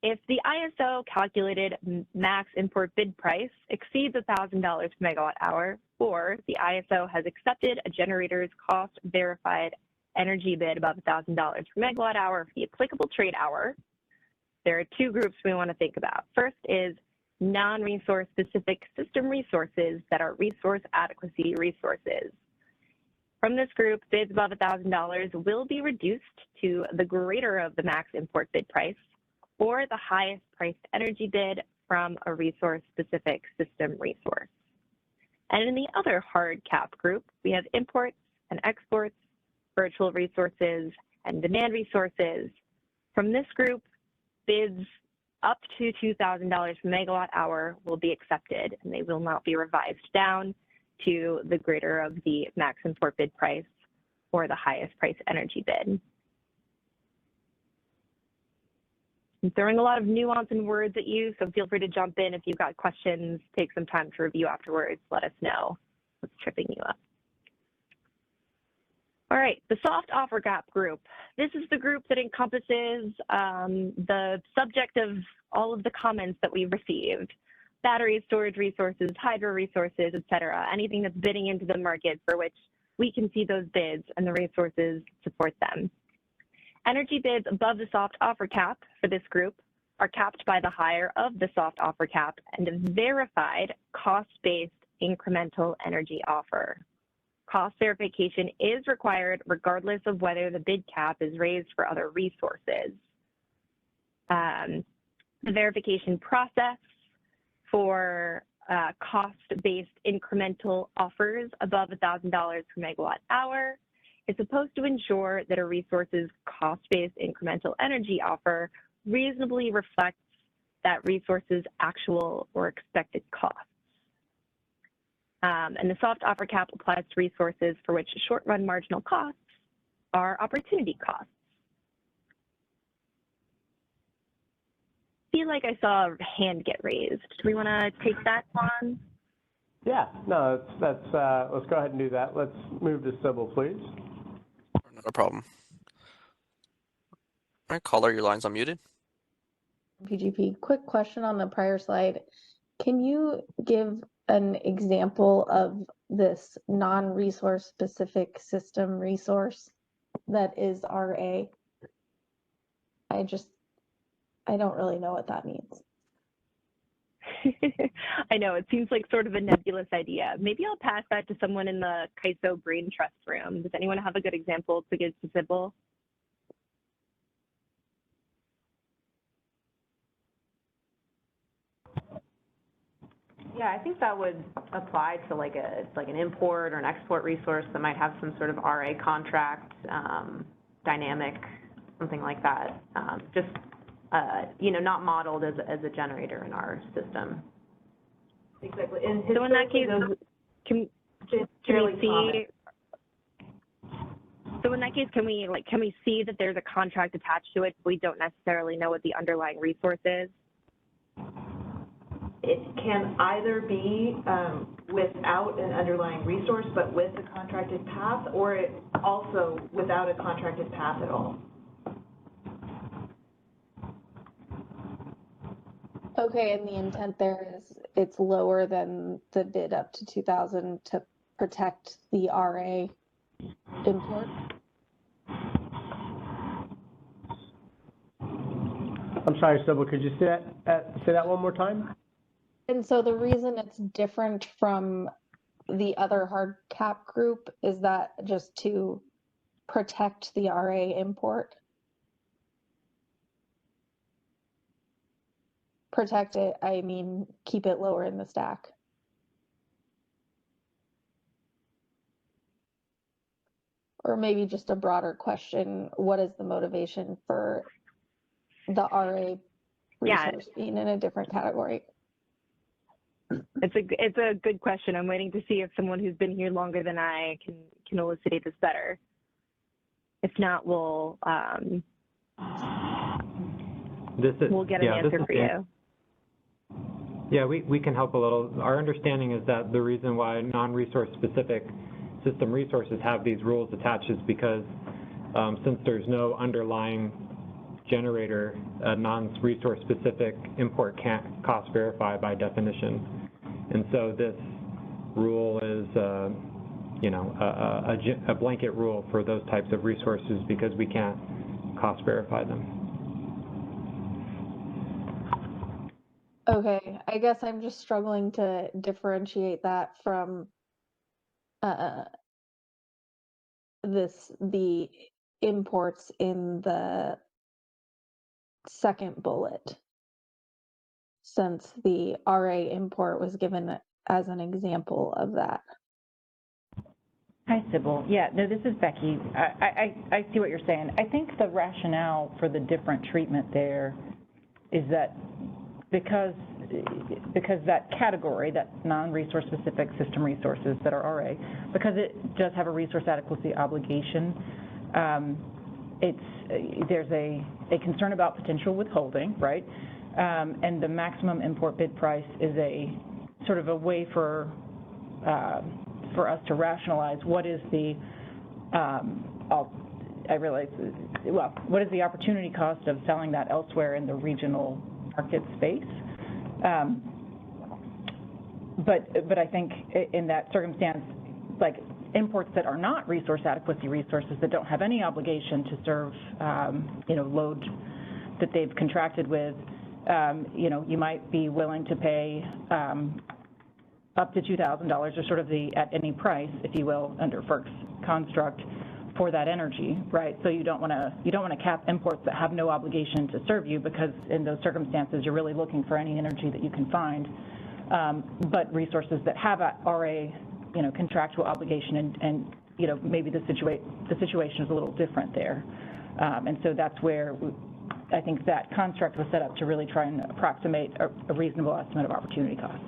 Speaker 7: If the ISO calculated max import bid price exceeds $1,000 per megawatt hour, or the ISO has accepted a generator's cost verified energy bid above $1,000 per megawatt hour for the applicable trade hour, there are two groups we want to think about. First is non-resource specific system resources that are resource adequacy resources. From this group, bids above $1,000 will be reduced to the greater of the max import bid price or the highest priced energy bid from a resource-specific system resource. And in the other hard cap group, we have imports and exports, virtual resources, and demand resources. From this group, bids up to $2,000 per megawatt hour will be accepted, and they will not be revised down to the greater of the max import bid price or the highest price energy bid. I'm throwing a lot of nuance and words at you, so feel free to jump in if you've got questions, take some time to review afterwards, let us know what's tripping you up. All right, the soft offer gap group. This is the group that encompasses the subject of all of the comments that we've received. Battery storage resources, hydro resources, et cetera, anything that's bidding into the market for which we can see those bids and the resources support them. Energy bids above the soft offer cap for this group are capped by the higher of the soft offer cap and a verified cost-based incremental energy offer. Cost verification is required regardless of whether the bid cap is raised for other resources. The verification process for cost-based incremental offers above $1,000 per megawatt hour is supposed to ensure that a resource's cost-based incremental energy offer reasonably reflects that resource's actual or expected costs. And the soft offer cap applies to resources for which short-run marginal costs are opportunity costs. I feel like I saw a hand get raised. Do we want to take that on?
Speaker 3: Yeah, no, let's go ahead and do that. Let's move to Sybil, please.
Speaker 1: Not a problem. All right, caller, your line's unmuted.
Speaker 18: PGP, quick question on the prior slide. Can you give an example of this non-resource specific system resource that is RA? I don't really know what that means.
Speaker 7: I know, it seems like sort of a nebulous idea. Maybe I'll pass that to someone in the CAISO Brain Trust room. Does anyone have a good example to give to Sybil?
Speaker 8: Yeah, I think that would apply to like an import or an export resource that might have some sort of RA contract dynamic, something like that. Not modeled as a generator in our system.
Speaker 4: Exactly.
Speaker 7: So in that case, can we see? So in that case, can we see that there's a contract attached to it? We don't necessarily know what the underlying resource is.
Speaker 4: it can either be without an underlying resource, but with a contracted path, or it also without a contracted path at all.
Speaker 18: Okay, and the intent there is it's lower than the bid up to 2,000 to protect the RA import?
Speaker 3: I'm sorry, Sybil, could you say that one more time?
Speaker 18: And so the reason it's different from the other hard cap group is that just to protect the RA import? Protect it, I mean, keep it lower in the stack. Or maybe just a broader question, what is the motivation for the RA resource being in a different category?
Speaker 7: It's a good question. I'm waiting to see if someone who's been here longer than I can elucidate this better. If not, we'll get an answer for you.
Speaker 9: Yeah, we can help a little. Our understanding is that the reason why non-resource specific system resources have these rules attached is because since there's no underlying generator, a non-resource specific import can't cost verify by definition. And so this rule is, a blanket rule for those types of resources because we can't cost verify them.
Speaker 18: Okay, I guess I'm just struggling to differentiate that from the imports in the second bullet, since the RA import was given as an example of that.
Speaker 19: Hi, Sybil. Yeah, no, this is Becky. I see what you're saying. I think the rationale for the different treatment there is that because that category, that non-resource specific system resources that are RA, because it does have a resource adequacy obligation, there's a concern about potential withholding, right? And the maximum import bid price is a sort of a way for us to rationalize what is the what is the opportunity cost of selling that elsewhere in the regional market space. But I think in that circumstance, like imports that are not resource adequacy resources that don't have any obligation to serve, load that they've contracted with, you might be willing to pay up to $2,000 or sort of at any price, if you will, under FERC's construct for that energy, right? So you don't want to cap imports that have no obligation to serve you, because in those circumstances you're really looking for any energy that you can find. But resources that have a RA, contractual obligation, and maybe the situation is a little different there, and so that's where I think that construct was set up to really try and approximate a reasonable estimate of opportunity cost.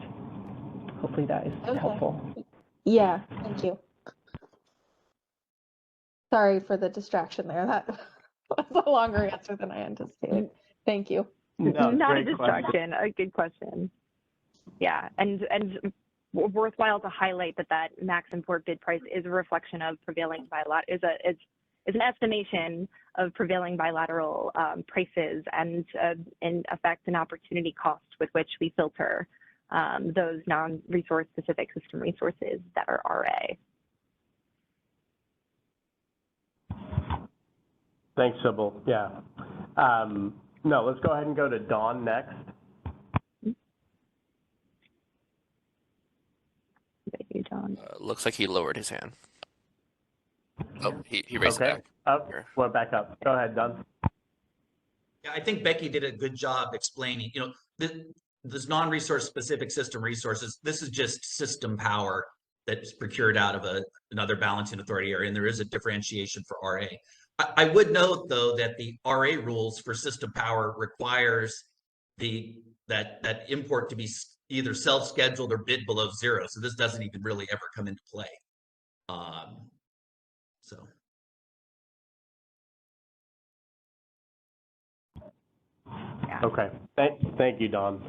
Speaker 19: Hopefully that is helpful.
Speaker 18: Yeah, thank you. Sorry for the distraction there. That was a longer answer than I anticipated. Thank you.
Speaker 3: No,
Speaker 7: not a distraction, a good question. Yeah, and worthwhile to highlight that max import bid price is a reflection of prevailing bilateral, is an estimation of prevailing bilateral prices, and in effect an opportunity cost with which we filter those non-resource specific system resources that are RA.
Speaker 3: Thanks, Sybil. Yeah. No, let's go ahead and go to Don next.
Speaker 7: Thank you, John.
Speaker 1: Looks like he lowered his hand. Oh, he raised it back.
Speaker 3: Oh, we're back up. Go ahead, Don.
Speaker 12: Yeah, I think Becky did a good job explaining, this non-resource specific system resources, this is just system power that's procured out of another balancing authority area, and there is a differentiation for RA. I would note, though, that the RA rules for system power requires that import to be either self-scheduled or bid below zero. So this doesn't even really ever come into play.
Speaker 3: Okay. Thank you, Don.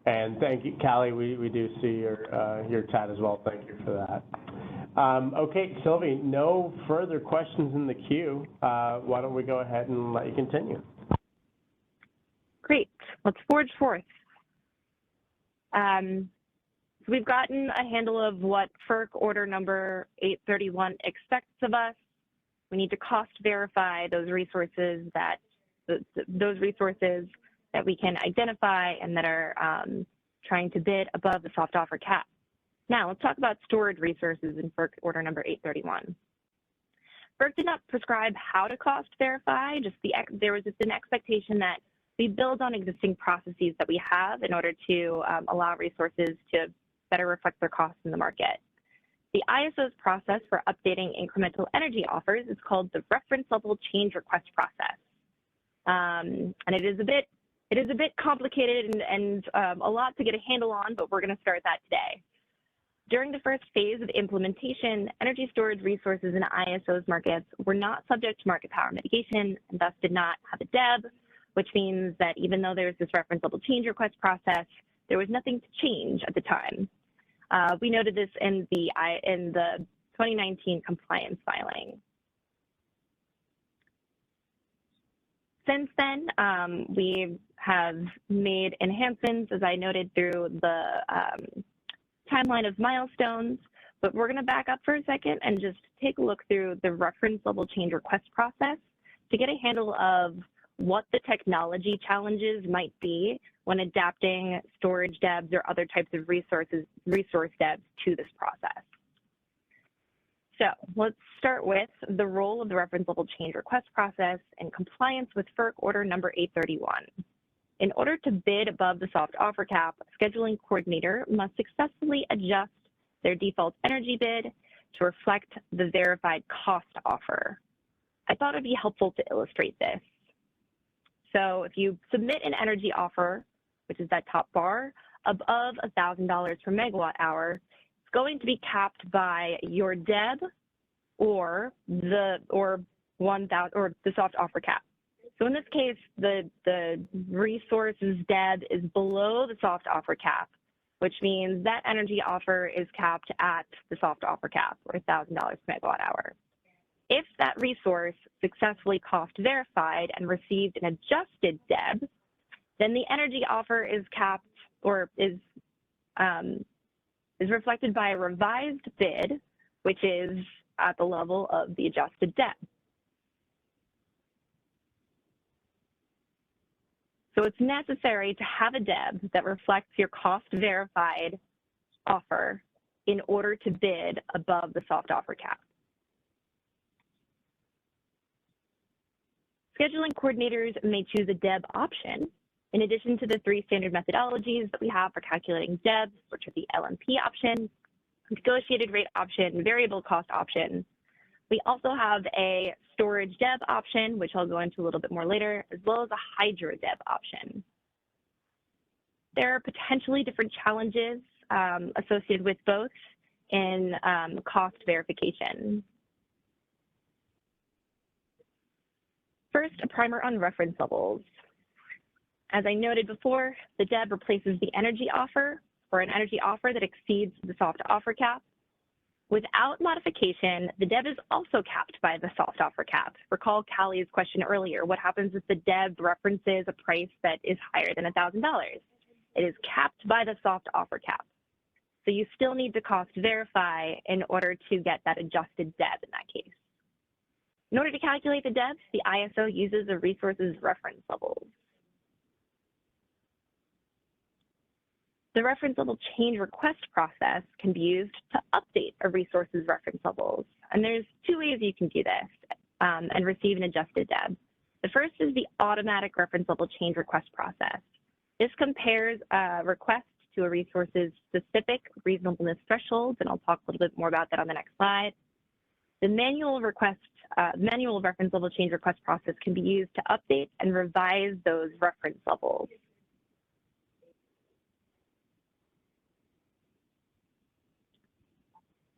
Speaker 3: And thank you, Callie, we do see your chat as well. Thank you for that. Okay, Sylvie, no further questions in the queue. Why don't we go ahead and let you continue?
Speaker 7: Great, let's forge forth. So we've gotten a handle of what FERC order number 831 expects of us. We need to cost verify those resources that we can identify and that are trying to bid above the soft offer cap. Now let's talk about storage resources in FERC order number 831. FERC did not prescribe how to cost verify, there was just an expectation that we build on existing processes that we have in order to allow resources to better reflect their costs in the market. The ISO's process for updating incremental energy offers is called the reference level change request process. And it is a bit complicated and a lot to get a handle on, but we're going to start that today. During the first phase of implementation, energy storage resources in ISO's markets were not subject to market power mitigation and thus did not have a DEB, which means that even though there's this reference level change request process, there was nothing to change at the time. We noted this in the 2019 compliance filing. Since then, we have made enhancements, as I noted, through the timeline of milestones, but we're going to back up for a second and just take a look through the reference level change request process to get a handle of what the technology challenges might be when adapting storage DEBs or other types of resource DEBs to this process. So let's start with the role of the reference level change request process in compliance with FERC order number 831. In order to bid above the soft offer cap, a scheduling coordinator must successfully adjust their default energy bid to reflect the verified cost offer. I thought it'd be helpful to illustrate this. So if you submit an energy offer, which is that top bar, above $1,000 per megawatt hour, it's going to be capped by your DEB or the soft offer cap. So in this case, the resources DEB is below the soft offer cap, which means that energy offer is capped at the soft offer cap, or $1,000 per megawatt hour. If that resource successfully cost verified and received an adjusted DEB, then the energy offer is capped or is reflected by a revised bid, which is at the level of the adjusted DEB. So it's necessary to have a DEB that reflects your cost verified offer in order to bid above the soft offer cap. Scheduling coordinators may choose a DEB option in addition to the 3 standard methodologies that we have for calculating DEBs, which are the LMP option, negotiated rate option, variable cost option. We also have a storage DEB option, which I'll go into a little bit more later, as well as a hydro DEB option. There are potentially different challenges associated with both in cost verification. First, a primer on reference levels. As I noted before, the DEB replaces the energy offer for an energy offer that exceeds the soft offer cap. Without modification, the DEB is also capped by the soft offer cap. Recall Callie's question earlier, what happens if the DEB references a price that is higher than $1,000? It is capped by the soft offer cap. So you still need to cost verify in order to get that adjusted DEB in that case. In order to calculate the DEBs, the ISO uses the resources reference levels. The reference level change request process can be used to update a resource's reference levels. And there's 2 ways you can do this and receive an adjusted DEB. The first is the automatic reference level change request process. This compares requests to a resource's specific reasonableness thresholds, and I'll talk a little bit more about that on the next slide. The manual reference level change request process can be used to update and revise those reference levels.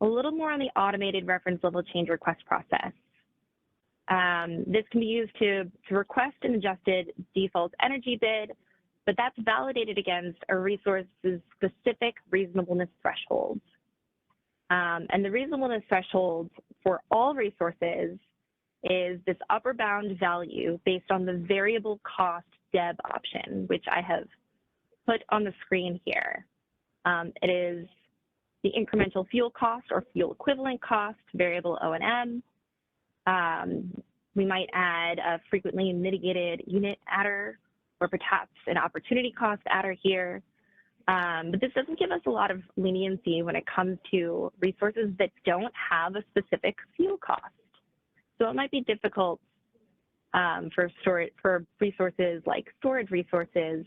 Speaker 7: A little more on the automated reference level change request process. This can be used to request an adjusted default energy bid but that's validated against a resource's specific reasonableness thresholds. And the reasonableness thresholds for all resources is this upper bound value based on the variable cost DEB option, which I have put on the screen here. It is the incremental fuel cost or fuel equivalent cost, variable O&M. We might add a frequently mitigated unit adder or perhaps an opportunity cost adder here. But this doesn't give us a lot of leniency when it comes to resources that don't have a specific fuel cost. So it might be difficult for resources like storage resources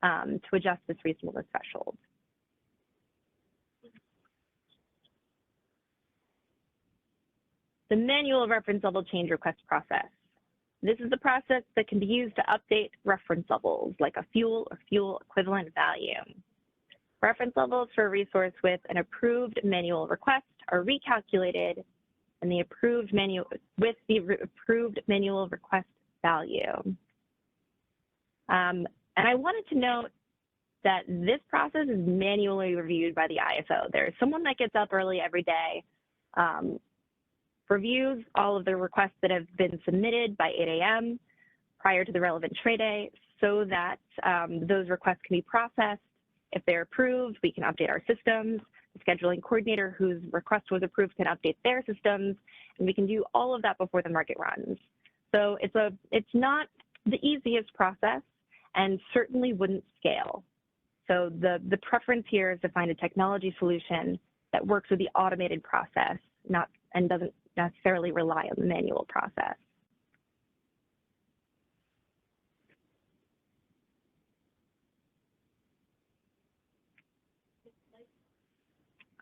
Speaker 7: to adjust this reasonableness threshold. The manual reference level change request process. This is the process that can be used to update reference levels like a fuel or fuel equivalent value. Reference levels for a resource with an approved manual request are recalculated and the approved approved manual request value. And I wanted to note that this process is manually reviewed by the ISO. There's someone that gets up early every day, reviews all of the requests that have been submitted by 8 a.m. prior to the relevant trade day so that those requests can be processed. If they're approved, we can update our systems. The scheduling coordinator whose request was approved can update their systems, and we can do all of that before the market runs. So it's not the easiest process and certainly wouldn't scale. So the preference here is to find a technology solution that works with the automated process, and doesn't necessarily rely on the manual process.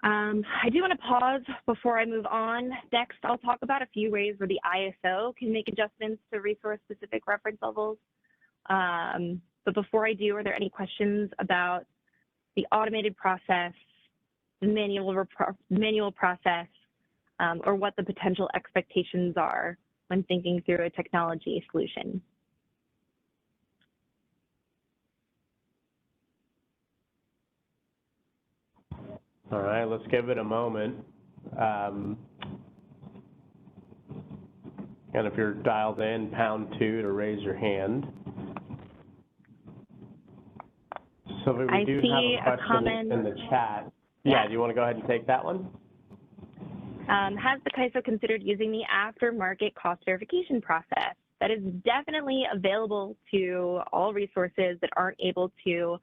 Speaker 7: I do want to pause before I move on. Next, I'll talk about a few ways where the ISO can make adjustments to resource-specific reference levels. But before I do, are there any questions about the automated process, the manual process, or what the potential expectations are when thinking through a technology solution?
Speaker 3: All right, let's give it a moment. And if you're dialed in, #2 to raise your hand. So we do have a question in the chat. Yeah, do you want to go ahead and take that one?
Speaker 7: Has the CAISO considered using the aftermarket cost verification process? That is definitely available to all resources that aren't able to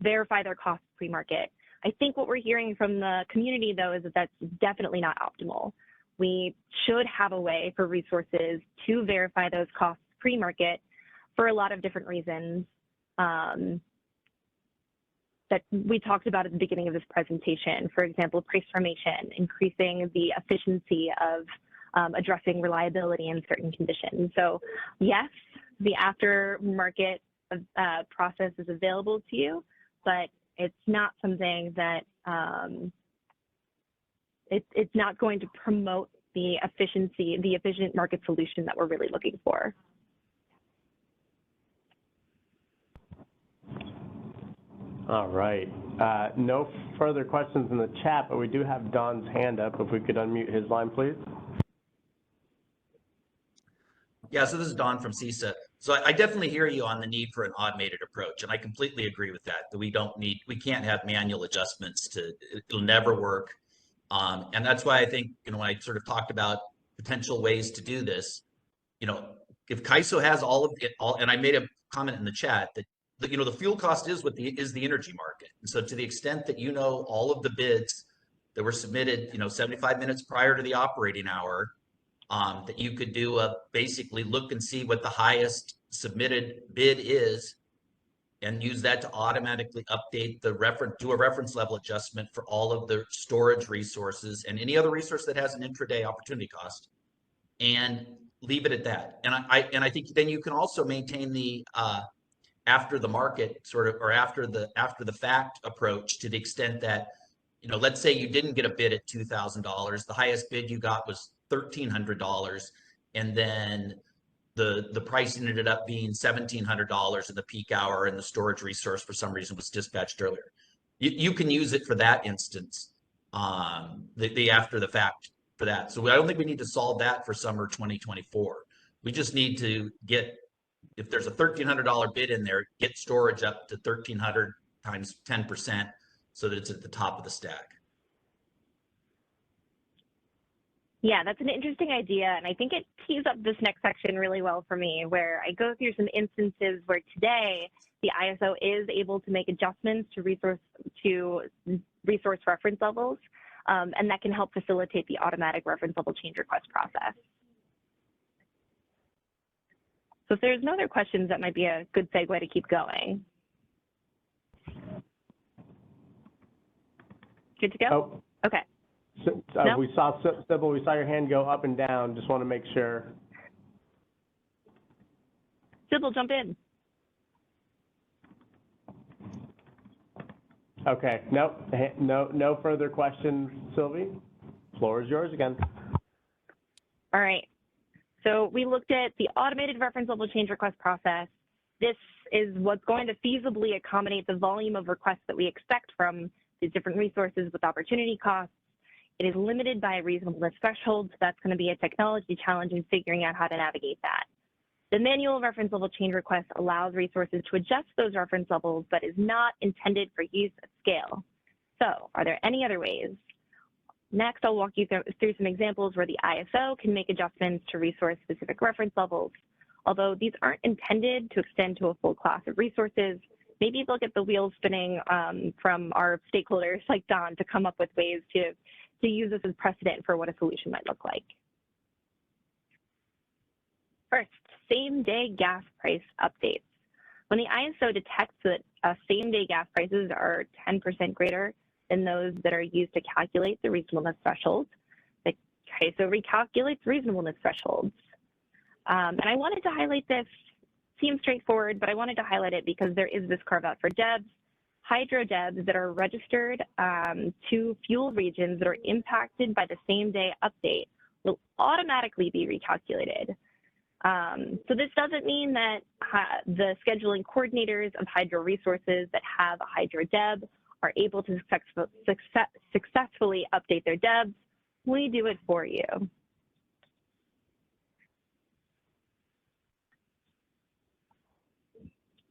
Speaker 7: verify their costs pre-market. I think what we're hearing from the community, though, is that that's definitely not optimal. We should have a way for resources to verify those costs pre-market for a lot of different reasons that we talked about at the beginning of this presentation. For example, price formation, increasing the efficiency of addressing reliability in certain conditions. So yes, the aftermarket process is available to you, but it's not something that, it's not going to promote the efficient market solution that we're really looking for.
Speaker 3: All right. No further questions in the chat, but we do have Don's hand up. If we could unmute his line, please.
Speaker 12: Yeah, so this is Don from CISA. So I definitely hear you on the need for an automated approach, and I completely agree with that we can't have manual adjustments it'll never work. And that's why I think, when I sort of talked about potential ways to do this, if CAISO has all of it, and I made a comment in the chat that, the fuel cost is the energy market. And so to the extent that all of the bids that were submitted, 75 minutes prior to the operating hour, that you could do basically look and see what the highest submitted bid is and use that to automatically update do a reference level adjustment for all of the storage resources and any other resource that has an intraday opportunity cost, and leave it at that. And I think then you can also maintain the after the market or after the fact approach, to the extent that, let's say you didn't get a bid at $2,000, the highest bid you got was $1,300, and then the pricing ended up being $1,700 in the peak hour, and the storage resource for some reason was dispatched earlier. You can use it for that instance, the after the fact for that. So I don't think we need to solve that for summer 2024. We just need to get, if there's a $1,300 bid in there, get storage up to 1,300 times 10% so that it's at the top of the stack.
Speaker 7: Yeah, that's an interesting idea, and I think it tees up this next section really well for me, where I go through some instances where today the ISO is able to make adjustments to resource reference levels, and that can help facilitate the automatic reference level change request process. So if there's no other questions, that might be a good segue to keep going. Good to go?
Speaker 3: Oh.
Speaker 7: Okay.
Speaker 3: So,
Speaker 7: No?
Speaker 3: we saw, Sybil, we saw your hand go up and down. Just want to make sure.
Speaker 7: Sybil, jump in.
Speaker 3: Okay, no further questions, Sylvie. Floor is yours again.
Speaker 7: All right. So we looked at the automated reference level change request process. This is what's going to feasibly accommodate the volume of requests that we expect from these different resources with opportunity costs. It is limited by a reasonableness threshold, so that's going to be a technology challenge in figuring out how to navigate that. The manual reference level change request allows resources to adjust those reference levels, but is not intended for use at scale. So are there any other ways? Next, I'll walk you through some examples where the ISO can make adjustments to resource-specific reference levels. Although these aren't intended to extend to a full class of resources, maybe they'll get the wheels spinning from our stakeholders like Don to come up with ways to use this as precedent for what a solution might look like. First, same-day gas price updates. When the ISO detects that same-day gas prices are 10% greater than those that are used to calculate the reasonableness threshold, the ISO recalculates reasonableness thresholds. And I wanted to highlight this. Seems straightforward, but I wanted to highlight it because there is this carve out for DEBs. Hydro DEBs that are registered to fuel regions that are impacted by the same day update will automatically be recalculated. So this doesn't mean that the scheduling coordinators of hydro resources that have a hydro DEB are able to successfully update their DEBs. We do it for you.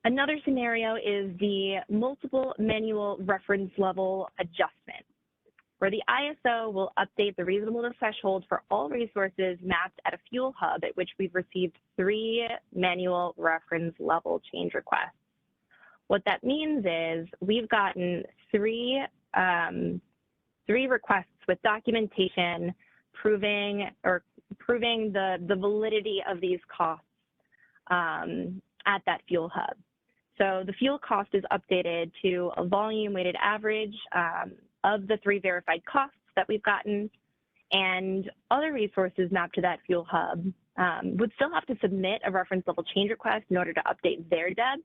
Speaker 7: Another scenario is the multiple manual reference level adjustment, where the ISO will update the reasonableness threshold for all resources mapped at a fuel hub at which we've received 3 manual reference level change requests. What that means is we've gotten three requests with documentation proving the validity of these costs at that fuel hub. So the fuel cost is updated to a volume weighted average of the 3 verified costs that we've gotten, and other resources mapped to that fuel hub would still have to submit a reference level change request in order to update their DEBs.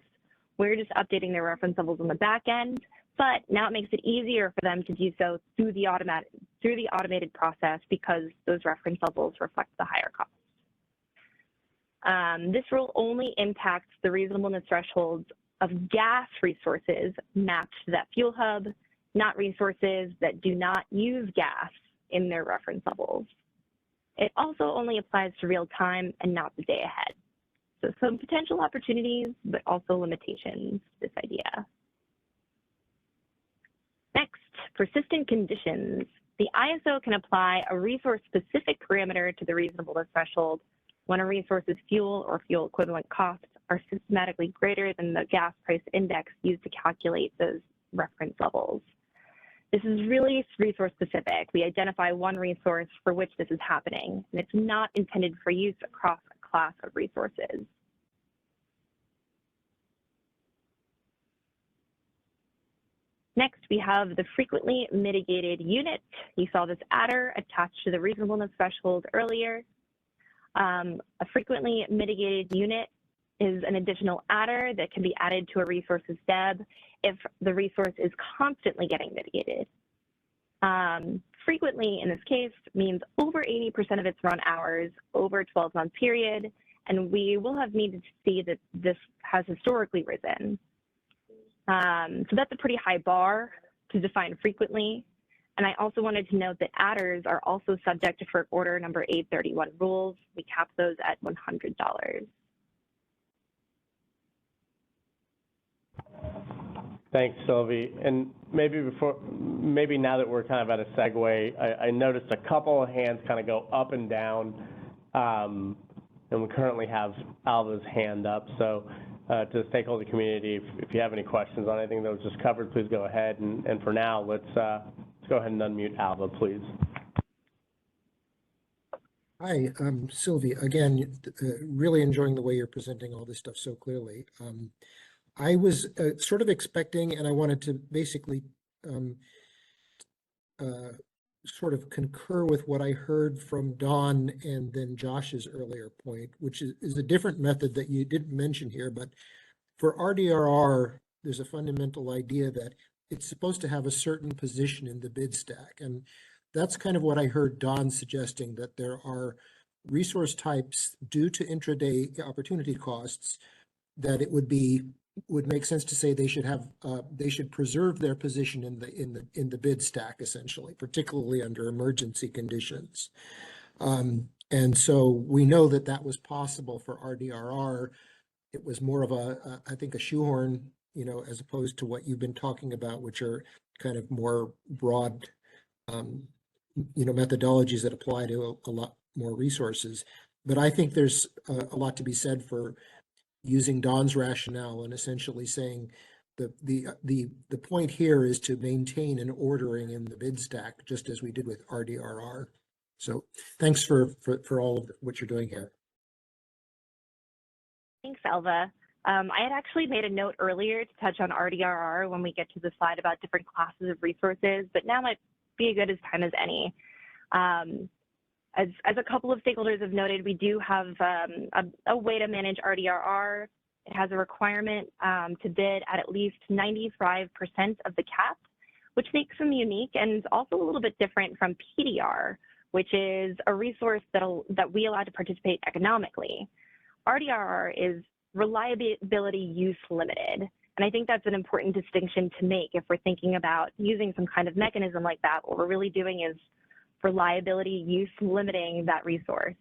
Speaker 7: We're just updating their reference levels on the back end, but now it makes it easier for them to do so through the automated process because those reference levels reflect the higher costs. This rule only impacts the reasonableness thresholds of gas resources mapped to that fuel hub, not resources that do not use gas in their reference levels. It also only applies to real time and not the day ahead. So some potential opportunities, but also limitations to this idea. Next, persistent conditions. The ISO can apply a resource-specific parameter to the reasonableness threshold when a resource's fuel or fuel equivalent costs are systematically greater than the gas price index used to calculate those reference levels. This is really resource specific. We identify one resource for which this is happening, and it's not intended for use across a class of resources. Next, we have the frequently mitigated unit. You saw this adder attached to the reasonableness threshold earlier. A frequently mitigated unit is an additional adder that can be added to a resource's DEB if the resource is constantly getting mitigated. Frequently, in this case, means over 80% of its run hours over a 12-month period, and we will have needed to see that this has historically risen. So that's a pretty high bar to define frequently. And I also wanted to note that adders are also subject to FERC Order number 831 rules. We cap those at $100.
Speaker 3: Thanks, Sylvie. And maybe now that we're kind of at a segue, I noticed a couple of hands kind of go up and down. And we currently have Alva's hand up. So to the stakeholder community, if you have any questions on anything that was just covered, please go ahead. And for now, let's go ahead and unmute Alva, please.
Speaker 11: Hi, Sylvie. Again, really enjoying the way you're presenting all this stuff so clearly. I was sort of expecting, and I wanted to basically sort of concur with what I heard from Don and then Josh's earlier point, which is a different method that you didn't mention here. But for RDRR, there's a fundamental idea that it's supposed to have a certain position in the bid stack. And that's kind of what I heard Don suggesting, that there are resource types due to intraday opportunity costs that it would make sense to say they should have they should preserve their position in the bid stack, essentially, particularly under emergency conditions. And so we know that that was possible for RDRR. It was more of I think a shoehorn, as opposed to what you've been talking about, which are kind of more broad, methodologies that apply to a lot more resources. But I think there's a lot to be said for using Don's rationale and essentially saying the point here is to maintain an ordering in the bid stack, just as we did with RDRR. So thanks for all of what you're doing here.
Speaker 7: Thanks, Alva. I had actually made a note earlier to touch on RDRR when we get to the slide about different classes of resources, but now might be as good a time as any. As a couple of stakeholders have noted, we do have a way to manage RDRR. It has a requirement to bid at least 95% of the cap, which makes them unique and also a little bit different from PDR, which is a resource that we allow to participate economically. RDRR is reliability use limited. And I think that's an important distinction to make if we're thinking about using some kind of mechanism like that. What we're really doing is reliability use limiting that resource.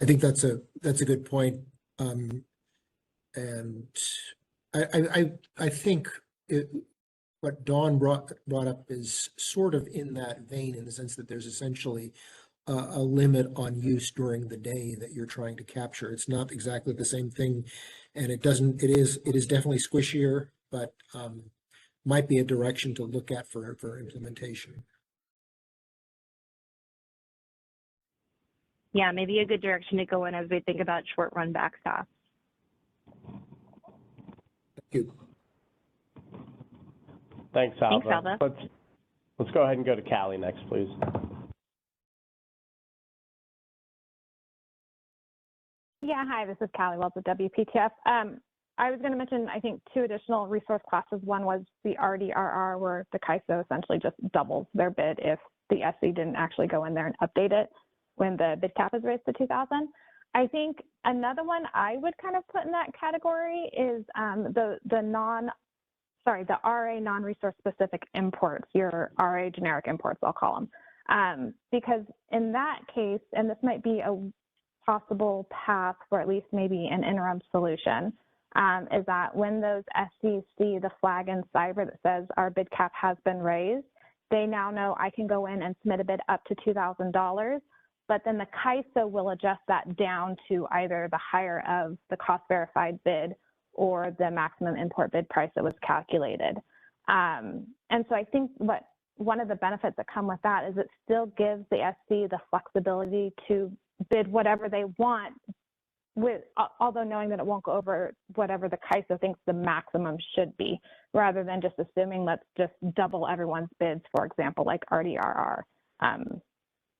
Speaker 11: I think that's a good point. And I think what Dawn brought up is sort of in that vein, in the sense that there's essentially a limit on use during the day that you're trying to capture. It's not exactly the same thing, and it is definitely squishier, but might be a direction to look at for implementation.
Speaker 7: Yeah, maybe a good direction to go in as we think about short run backstops.
Speaker 11: Thank you.
Speaker 3: Thanks, Alva.
Speaker 7: Thanks, Alva.
Speaker 3: Let's go ahead and go to Callie next, please.
Speaker 14: Yeah, hi, this is Callie Wells with WPTF. I was going to mention, I think, 2 additional resource classes. One was the RDRR, where the CAISO essentially just doubles their bid if the SC didn't actually go in there and update it when the bid cap is raised to 2,000. I think another one I would kind of put in that category is the RA non-resource specific imports, your RA generic imports, I'll call them. Because in that case, and this might be a possible path for at least maybe an interim solution, is that when those SCs see the flag in cyber that says our bid cap has been raised, they now know I can go in and submit a bid up to $2,000, but then the CAISO will adjust that down to either the higher of the cost verified bid or the maximum import bid price that was calculated. And so I think one of the benefits that come with that is it still gives the SC the flexibility to bid whatever they want, although knowing that it won't go over whatever the CAISO thinks the maximum should be, rather than just assuming let's just double everyone's bids, for example, like RDRR.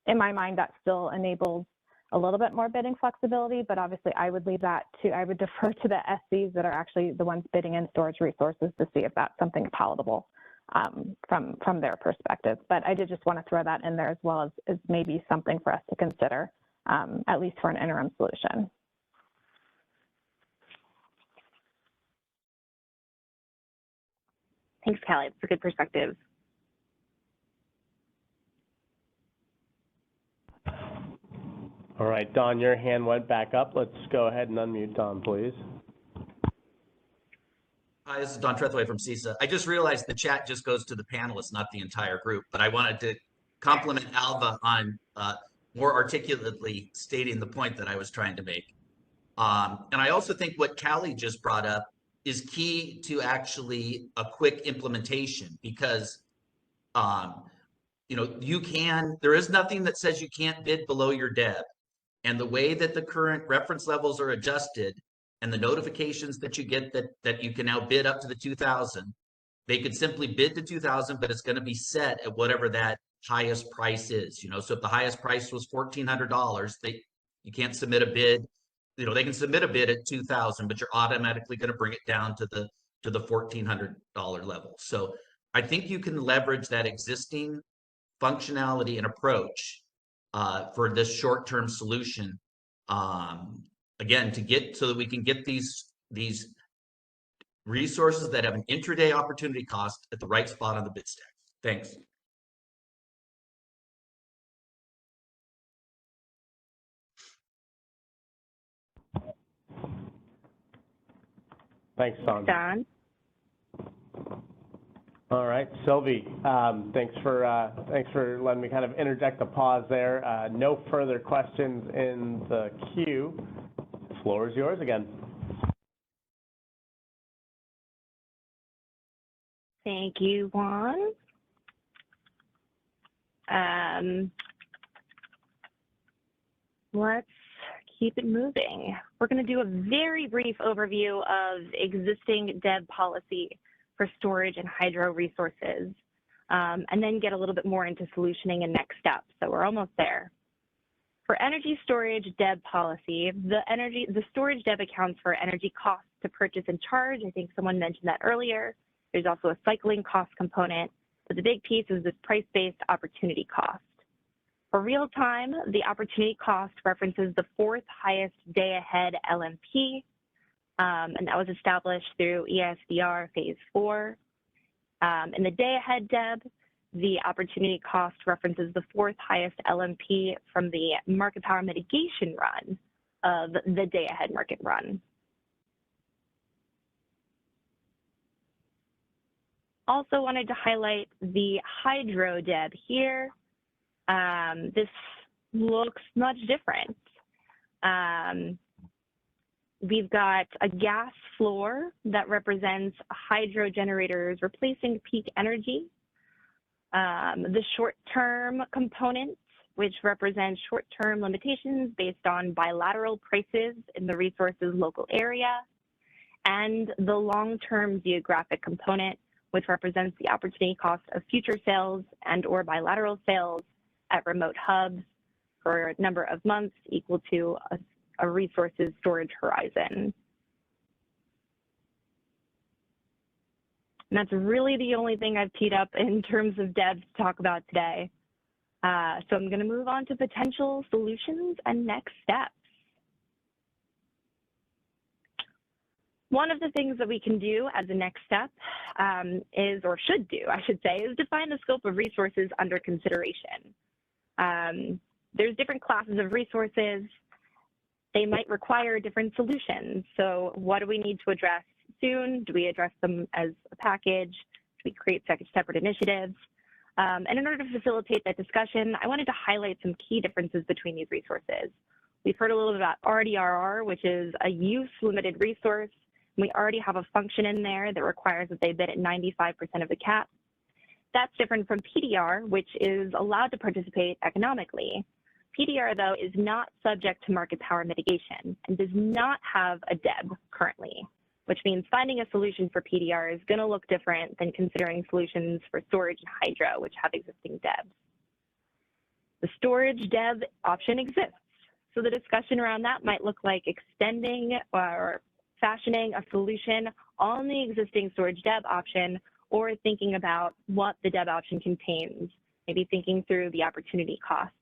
Speaker 14: In my mind, that still enables a little bit more bidding flexibility, but obviously I would defer to the SCs that are actually the ones bidding in storage resources to see if that's something palatable from their perspective. But I did just want to throw that in there as well as maybe something for us to consider at least for an interim solution.
Speaker 7: Thanks, Callie. It's a good perspective.
Speaker 3: All right, Don, your hand went back up. Let's go ahead and unmute Don, please.
Speaker 12: Hi, this is Don Trethway from CISA. I just realized the chat just goes to the panelists, not the entire group, but I wanted to compliment Alva on more articulately stating the point that I was trying to make. And I also think what Callie just brought up is key to actually a quick implementation because, you know, there is nothing that says you can't bid below your DEB. And the way that the current reference levels are adjusted and the notifications that you get that you can now bid up to the 2,000, they could simply bid to 2,000, but it's going to be set at whatever that highest price is. You know, so if the highest price was $1,400, you can't submit a bid. You know, they can submit a bid at 2,000, but you're automatically going to bring it down to the $1,400 level. So I think you can leverage that existing functionality and approach for this short-term solution. Again, so that we can get these resources that have an intraday opportunity cost at the right spot on the bid stack. Thanks.
Speaker 3: Thanks, Don.
Speaker 7: Don?
Speaker 3: All right, Sylvie, thanks for letting me kind of interject a pause there. No further questions in the queue. The floor is yours again.
Speaker 7: Thank you, Juan. Let's keep it moving. We're going to do a very brief overview of existing DEB policy for storage and hydro resources, and then get a little bit more into solutioning and next steps. So we're almost there. For energy storage DEB policy, the storage DEB accounts for energy costs to purchase and charge. I think someone mentioned that earlier. There's also a cycling cost component, but the big piece is this price-based opportunity cost. For real time, the opportunity cost references the fourth highest day-ahead LMP, and that was established through ESDR Phase 4. In the day-ahead DEB, the opportunity cost references the fourth highest LMP from the market power mitigation run of the day-ahead market run. Also wanted to highlight the hydro DEB here. This looks much different. We've got a gas floor that represents hydro generators replacing peak energy. The short-term component, which represents short-term limitations based on bilateral prices in the resource's local area, and the long-term geographic component, which represents the opportunity cost of future sales and or bilateral sales at remote hubs for a number of months equal to a resource's storage horizon. And that's really the only thing I've teed up in terms of DEBs to talk about today. So I'm going to move on to potential solutions and next steps. One of the things that we can do as a next step is, or should do, I should say, is define the scope of resources under consideration. There's different classes of resources. They might require different solutions. So what do we need to address soon? Do we address them as a package? Do we create separate initiatives? And in order to facilitate that discussion, I wanted to highlight some key differences between these resources. We've heard a little bit about RDRR, which is a use-limited resource. We already have a function in there that requires that they bid at 95% of the cap. That's different from PDR, which is allowed to participate economically. PDR, though, is not subject to market power mitigation and does not have a DEB currently, which means finding a solution for PDR is going to look different than considering solutions for storage and hydro, which have existing DEBs. The storage DEB option exists, so the discussion around that might look like extending or fashioning a solution on the existing storage DEB option, or thinking about what the DEB option contains, maybe thinking through the opportunity costs.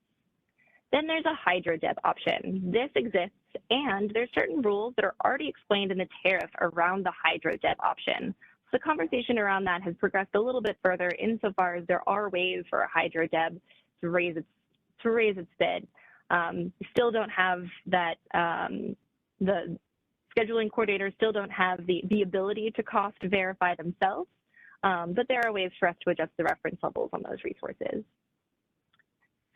Speaker 7: Then there's a hydro-deb option. This exists, and there's certain rules that are already explained in the tariff around the hydro-deb option. So the conversation around that has progressed a little bit further insofar as there are ways for a hydro-deb to raise its bid. Still don't have that, the scheduling coordinators still don't have the ability to cost verify themselves, but there are ways for us to adjust the reference levels on those resources.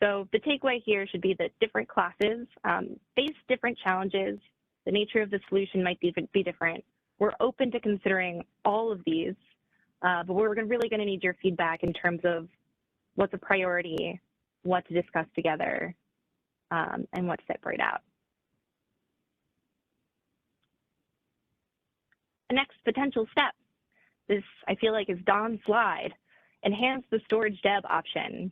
Speaker 7: So the takeaway here should be that different classes face different challenges. The nature of the solution might be different. We're open to considering all of these, but we're really going to need your feedback in terms of what's a priority, what to discuss together, and what to separate out. The next potential step, this I feel like is Don's slide, enhance the storage deb option.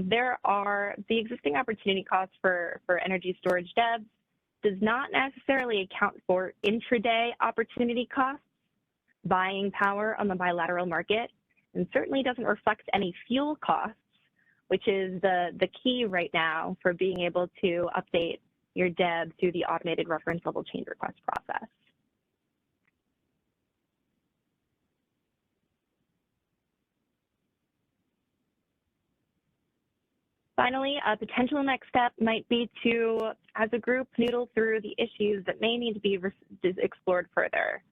Speaker 7: There are the existing opportunity costs for energy storage debs does not necessarily account for intraday opportunity costs, buying power on the bilateral market, and certainly doesn't reflect any fuel costs, which is the key right now for being able to update your deb through the automated reference level change request process. Finally, a potential next step might be to, as a group, noodle through the issues that may need to be explored further.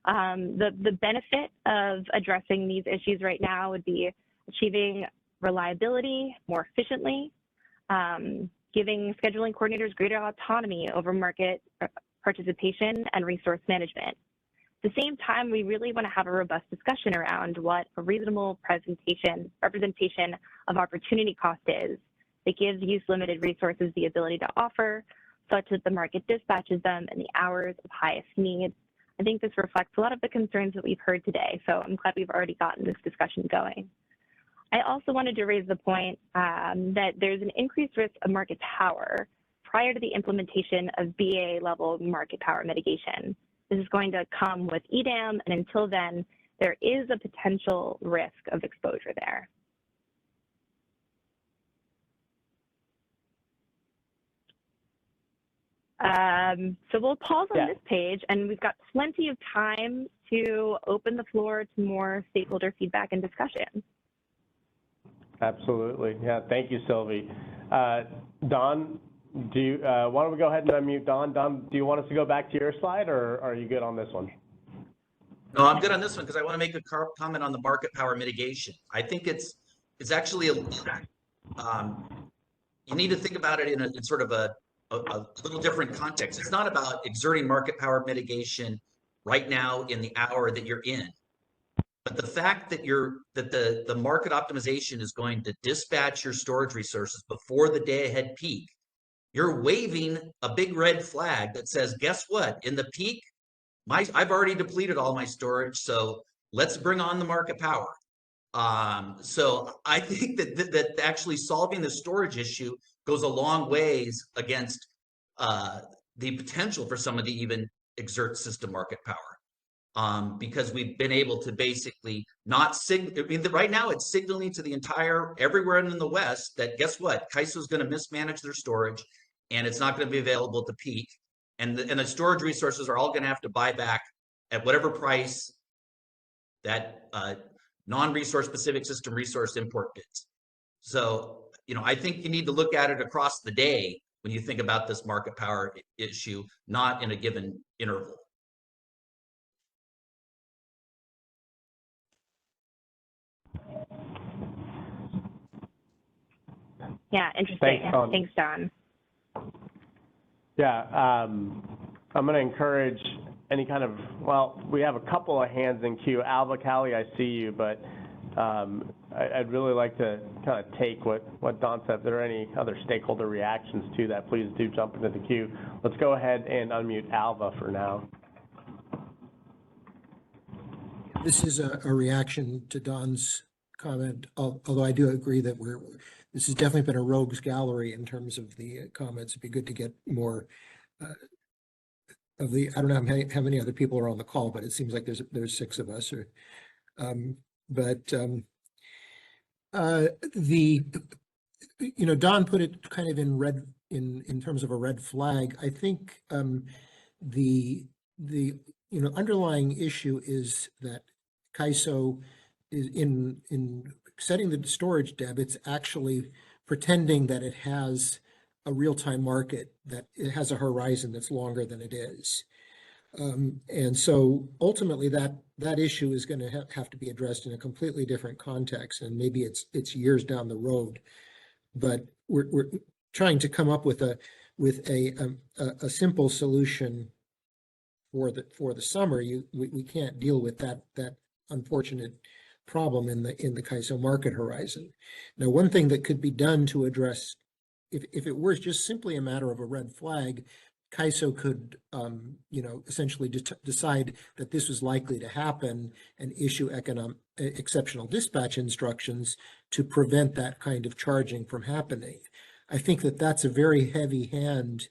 Speaker 7: The benefit of addressing these issues right now would be achieving reliability more efficiently, giving scheduling coordinators greater autonomy over market participation and resource management. At the same time, we really want to have a robust discussion around what a reasonable representation of opportunity cost is that gives use-limited resources the ability to offer, such that the market dispatches them in the hours of highest need. I think this reflects a lot of the concerns that we've heard today, so I'm glad we've already gotten this discussion going. I also wanted to raise the point that there's an increased risk of market power prior to the implementation of BA-level market power mitigation. This is going to come with EDAM, and until then, there is a potential risk of exposure there. So we'll pause on this page, and we've got plenty of time to open the floor to more stakeholder feedback and discussion.
Speaker 3: Absolutely. Yeah, thank you, Sylvie. Don, why don't we go ahead and unmute Don? Don, do you want us to go back to your slide, or are you good on this one?
Speaker 12: No, I'm good on this one because I want to make a comment on the market power mitigation. I think it's actually you need to think about it in sort of a little different context. It's not about exerting market power mitigation right now in the hour that you're in, but the fact that the market optimization is going to dispatch your storage resources before the day ahead peak. You're waving a big red flag that says, guess what? In the peak, I've already depleted all my storage, so let's bring on the market power. So I think that actually solving the storage issue goes a long ways against the potential for someone to even exert system market power. Because we've been able to basically not signal. I mean, right now it's signaling to the everywhere in the West that guess what? CAISO is going to mismanage their storage, and it's not going to be available to peak. And the storage resources are all going to have to buy back at whatever price that non-resource specific system resource import bids. So, I think you need to look at it across the day when you think about this market power issue, not in a given interval.
Speaker 7: Yeah, interesting. Thanks, Don.
Speaker 3: Yeah, I'm going to encourage any kind of, we have a couple of hands in queue. Alva, Callie, I see you, but I'd really like to kind of take what Don said. If there are any other stakeholder reactions to that, please do jump into the queue. Let's go ahead and unmute Alva for now.
Speaker 11: This is a reaction to Don's comment, although I do agree that this has definitely been a rogues gallery in terms of the comments. It'd be good to get more of the, I don't know how many other people are on the call, but it seems like there's 6 of us. you know, Don put it kind of in red, in terms of a red flag. I think the you know, underlying issue is that CAISO is in setting the storage deb, it's actually pretending that it has a real-time market, that it has a horizon that's longer than it is. And so ultimately that issue is going to have to be addressed in a completely different context, and maybe it's years down the road. But we're trying to come up with a simple solution for the summer. We can't deal with that unfortunate problem in the CAISO market horizon. Now, one thing that could be done to address, if it were just simply a matter of a red flag, CAISO could, you know, essentially decide that this was likely to happen and issue exceptional dispatch instructions to prevent that kind of charging from happening. I think that that's a very heavy hand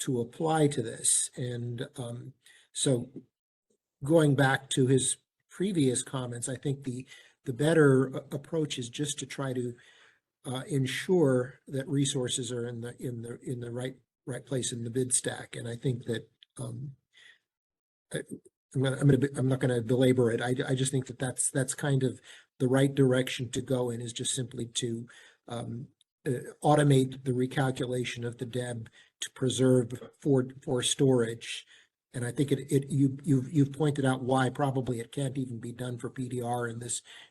Speaker 11: to apply to this. And so going back to his previous comments, I think the better approach is just to try to ensure that resources are in the right place in the bid stack. And I think that I'm not going to belabor it. I just think that that's kind of the right direction to go in, is just simply to automate the recalculation of the deb to preserve for storage. And I think you've pointed out why probably it can't even be done for PDR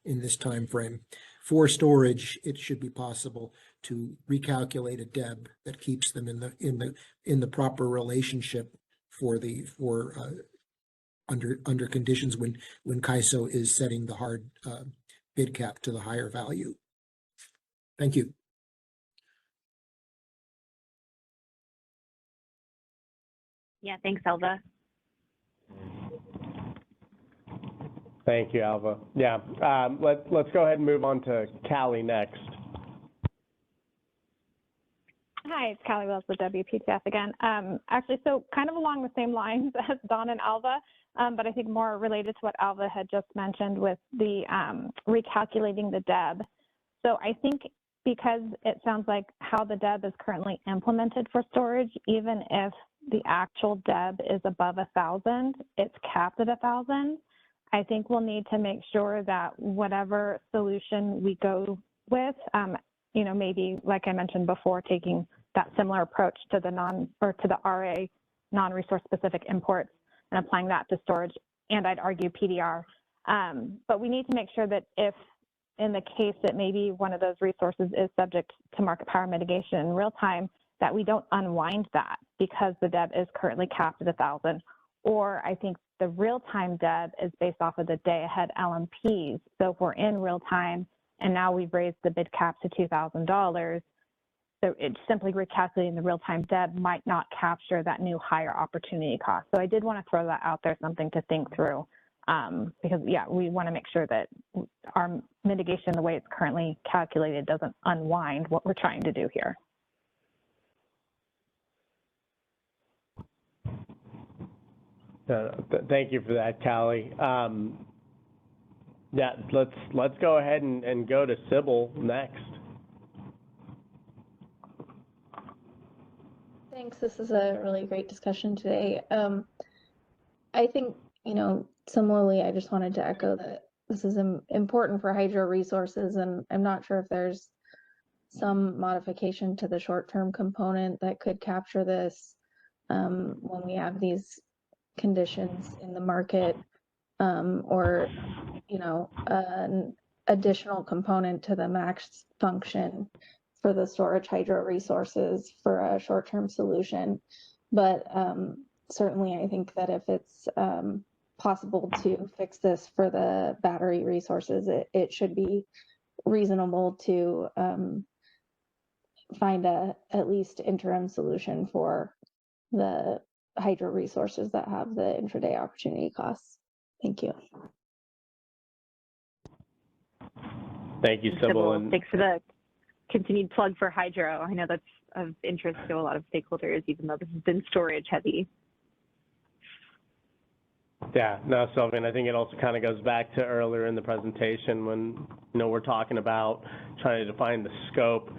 Speaker 11: in this time frame. For storage, it should be possible to recalculate a deb that keeps them in the proper relationship under conditions when CAISO is setting the hard bid cap to the higher value. Thank you.
Speaker 7: Yeah, thanks, Alva.
Speaker 3: Thank you, Alva. Yeah, let's go ahead and move on to Callie next.
Speaker 14: Hi, it's Callie Wells with WPTF again. Actually, so kind of along the same lines as Don and Alva, but I think more related to what Alva had just mentioned with the recalculating the deb. So I think because it sounds like how the deb is currently implemented for storage, even if the actual deb is above 1,000, it's capped at 1,000. I think we'll need to make sure that whatever solution we go with, you know, maybe like I mentioned before, taking that similar approach to the RA non-resource specific imports and applying that to storage, and I'd argue PDR. But we need to make sure that if in the case that maybe one of those resources is subject to market power mitigation in real time, that we don't unwind that because the deb is currently capped at 1,000. Or I think the real-time deb is based off of the day-ahead LMPs. So if we're in real time and now we've raised the bid cap to $2,000, so it's simply recalculating the real-time deb might not capture that new higher opportunity cost. So I did want to throw that out there, something to think through, because yeah, we want to make sure that our mitigation, the way it's currently calculated, doesn't unwind what we're trying to do here.
Speaker 3: Thank you for that, Callie. Yeah, let's go ahead and go to Sybil next.
Speaker 18: Thanks. This is a really great discussion today. I think, you know, similarly, I just wanted to echo that this is important for hydro resources, and I'm not sure if there's some modification to the short-term component that could capture this when we have these conditions in the market, or, you know, an additional component to the max function for the storage hydro resources for a short-term solution. But certainly I think that if it's possible to fix this for the battery resources, it should be reasonable to find a at least interim solution for the hydro resources that have the intraday opportunity costs. Thank you.
Speaker 3: Thank you, Sybil. And
Speaker 7: thanks for the continued plug for hydro. I know that's of interest to a lot of stakeholders, even though this has been storage heavy.
Speaker 3: Yeah, no, Sylvian, I think it also kind of goes back to earlier in the presentation when, you know, we're talking about trying to define the scope.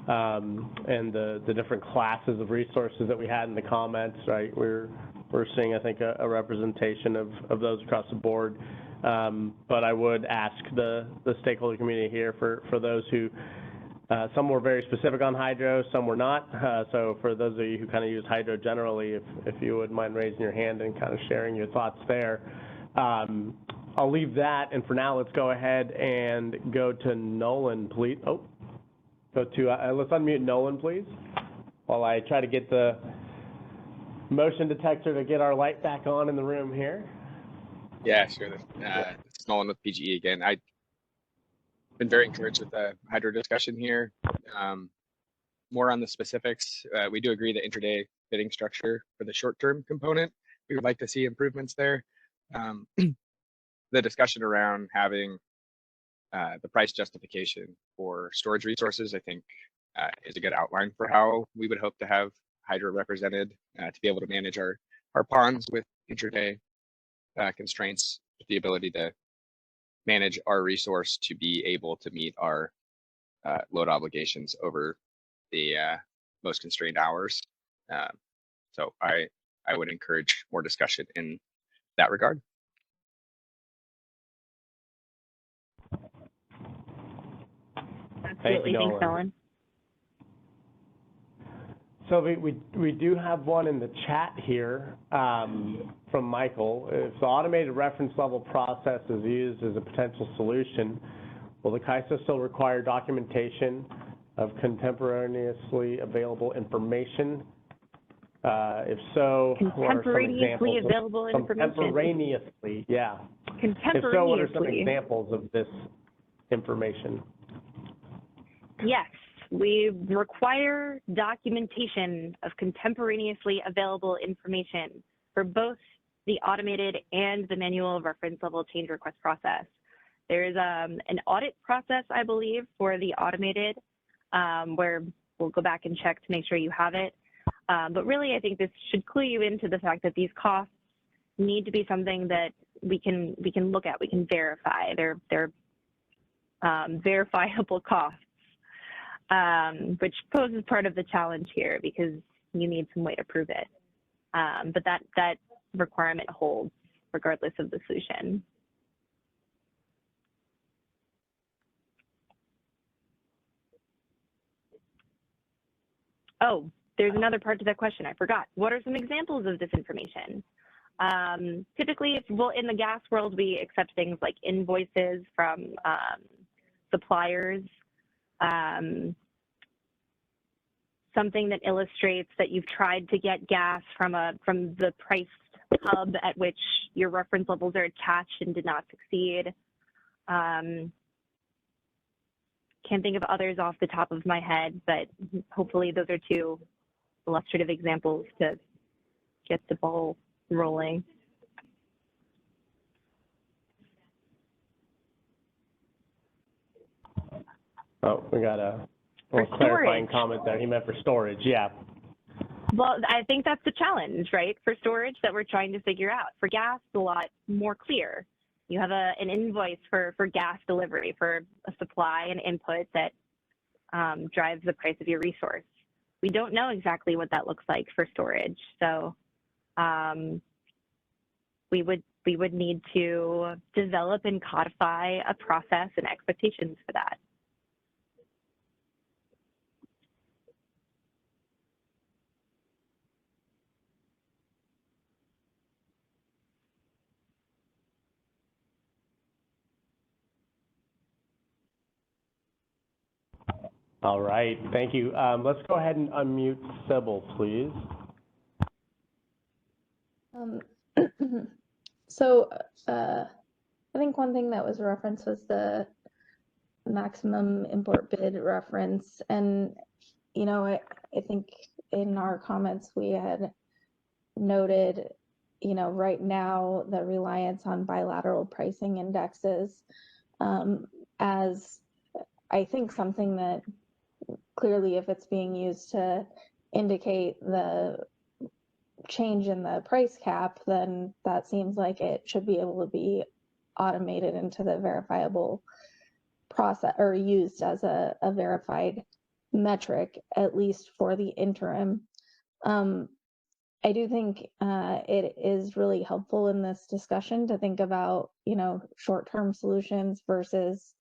Speaker 3: and the different classes of resources that we had in the comments, right? We're seeing, I think, a representation of those across the board. But I would ask the stakeholder community here for those who, some were very specific on hydro, some were not. So for those of you who kind of use hydro generally, if you would mind raising your hand and kind of sharing your thoughts there. I'll leave that, and for now, let's go ahead and go to Nolan, please. Oh, let's unmute Nolan, please, while I try to get the motion detector to get our light back on in the room here.
Speaker 10: Yeah, sure. It's Nolan with PGE again. I've been very encouraged with the hydro discussion here. More on the specifics, we do agree that intraday bidding structure for the short-term component, we would like to see improvements there. The discussion around having the price justification for storage resources, I think, is a good outline for how we would hope to have hydro represented to be able to manage our ponds with intraday constraints, with the ability to manage our resource to be able to meet our load obligations over the most constrained hours. So I would encourage more discussion in that regard.
Speaker 7: Absolutely. Thanks, Nolan.
Speaker 3: So we do have one in the chat here from Michael. If the automated reference level process is used as a potential solution, will the CAISO still require documentation of contemporaneously available information? If so, what are some examples?
Speaker 7: Available information.
Speaker 3: Contemporaneously, yeah.
Speaker 7: Contemporaneously.
Speaker 3: If so, what are some examples of this information?
Speaker 7: Yes. We require documentation of contemporaneously available information for both the automated and the manual reference level change request process. There is an audit process, I believe, for the automated, where we'll go back and check to make sure you have it. But really, I think this should clue you into the fact that these costs need to be something that we can look at, we can verify. They're verifiable costs. Which poses part of the challenge here because you need some way to prove it. But that requirement holds regardless of the solution. Oh, there's another part to that question. I forgot. What are some examples of this information? Typically, in the gas world, we accept things like invoices from suppliers. Something that illustrates that you've tried to get gas from the price hub at which your reference levels are attached and did not succeed. Can't think of others off the top of my head, but hopefully those are two illustrative examples to get the ball rolling.
Speaker 3: Oh, we got a clarifying comment there. He meant for storage, yeah.
Speaker 7: Well, I think that's the challenge, right? For storage that we're trying to figure out. For gas, a lot more clear. You have an invoice for gas delivery for a supply and input that drives the price of your resource. We don't know exactly what that looks like for storage. So we would need to develop and codify a process and expectations for that.
Speaker 3: All right, thank you. Let's go ahead and unmute Sybil, please.
Speaker 18: So I think one thing that was referenced was the maximum import bid reference. And, you know, I think in our comments we had noted, you know, right now the reliance on bilateral pricing indexes as I think something that clearly if it's being used to indicate the change in the price cap, then that seems like it should be able to be automated into the verifiable process or used as a verified metric, at least for the interim. I do think it is really helpful in this discussion to think about, short-term solutions versus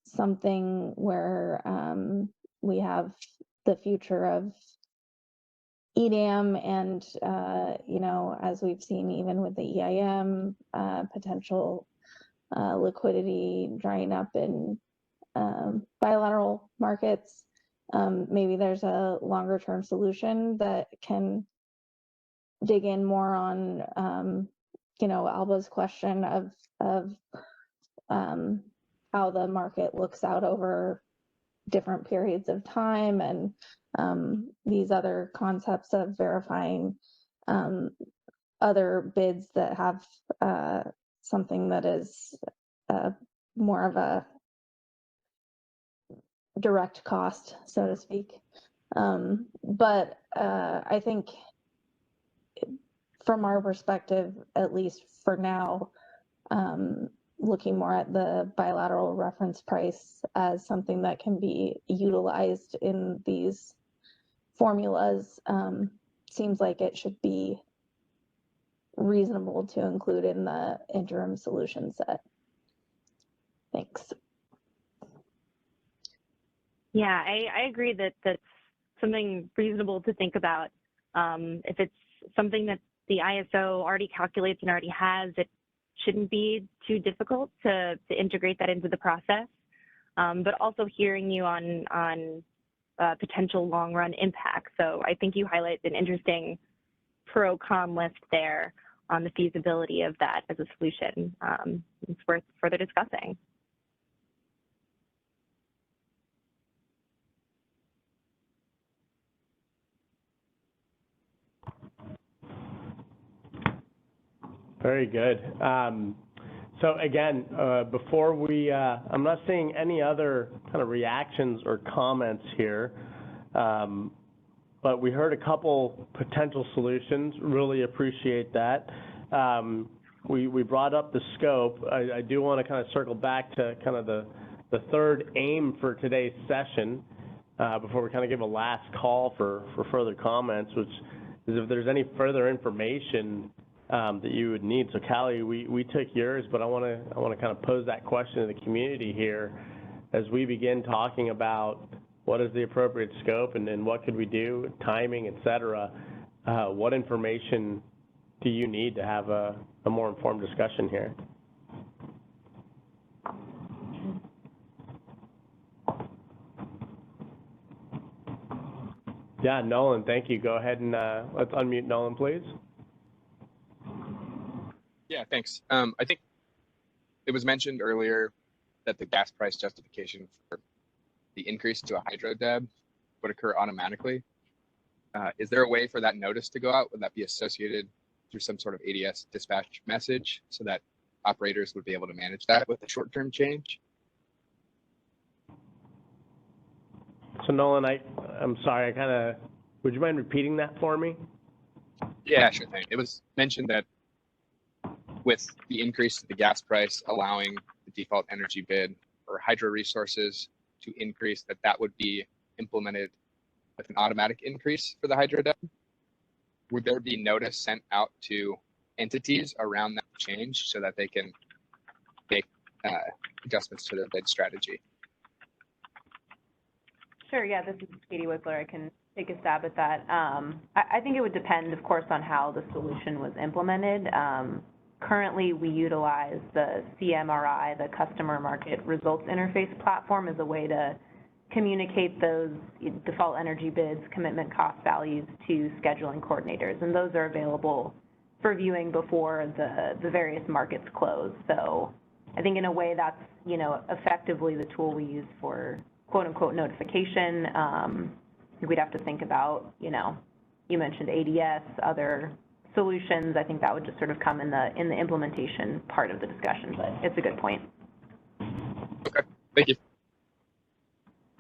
Speaker 18: something where we have the future of EDAM and, as we've seen even with the EIM, potential liquidity drying up in bilateral markets. Maybe there's a longer term solution that can dig in more on, Alba's question of how the market looks out over different periods of time, and these other concepts of verifying other bids that have something that is more of a direct cost, so to speak. But I think from our perspective, at least for now, looking more at the bilateral reference price as something that can be utilized in these formulas seems like it should be reasonable to include in the interim solution set. Thanks.
Speaker 7: Yeah, I agree that that's something reasonable to think about. If it's something that the ISO already calculates and already has, it shouldn't be too difficult to integrate that into the process. But also hearing you on potential long-run impact. So I think you highlight an interesting pro-con list there on the feasibility of that as a solution. It's worth further discussing.
Speaker 3: Very good. So again, before we, I'm not seeing any other kind of reactions or comments here, but we heard a couple potential solutions. Really appreciate that. We brought up the scope. I do want to kind of circle back to kind of the third aim for today's session before we kind of give a last call for further comments, which is if there's any further information that you would need. So Callie, we took yours, but I want to kind of pose that question to the community here as we begin talking about what is the appropriate scope and what could we do, timing, et cetera. What information do you need to have a more informed discussion here? Yeah, Nolan, thank you. Go ahead and let's unmute Nolan, please.
Speaker 10: Yeah, thanks. I think it was mentioned earlier that the gas price justification for the increase to a hydro deb would occur automatically. Is there a way for that notice to go out? Would that be associated through some sort of ADS dispatch message so that operators would be able to manage that with a short-term change?
Speaker 3: So Nolan, I'm sorry, would you mind repeating that for me?
Speaker 10: Yeah, sure thing. It was mentioned that with the increase to the gas price, allowing the default energy bid for hydro resources to increase, that would be implemented with an automatic increase for the hydro deb. Would there be notice sent out to entities around that change so that they can make adjustments to their bid strategy?
Speaker 8: Sure, yeah, this is Katie Wickler. I can take a stab at that. I think it would depend, of course, on how the solution was implemented. Currently, we utilize the CMRI, the Customer Market Results Interface platform, as a way to communicate those default energy bids, commitment cost values to scheduling coordinators, and those are available for viewing before the various markets close. So I think in a way that's, effectively the tool we use for quote-unquote notification. We'd have to think about, you mentioned ADS, other solutions. I think that would just sort of come in the implementation part of the discussion, but it's a good point.
Speaker 10: Okay, thank you.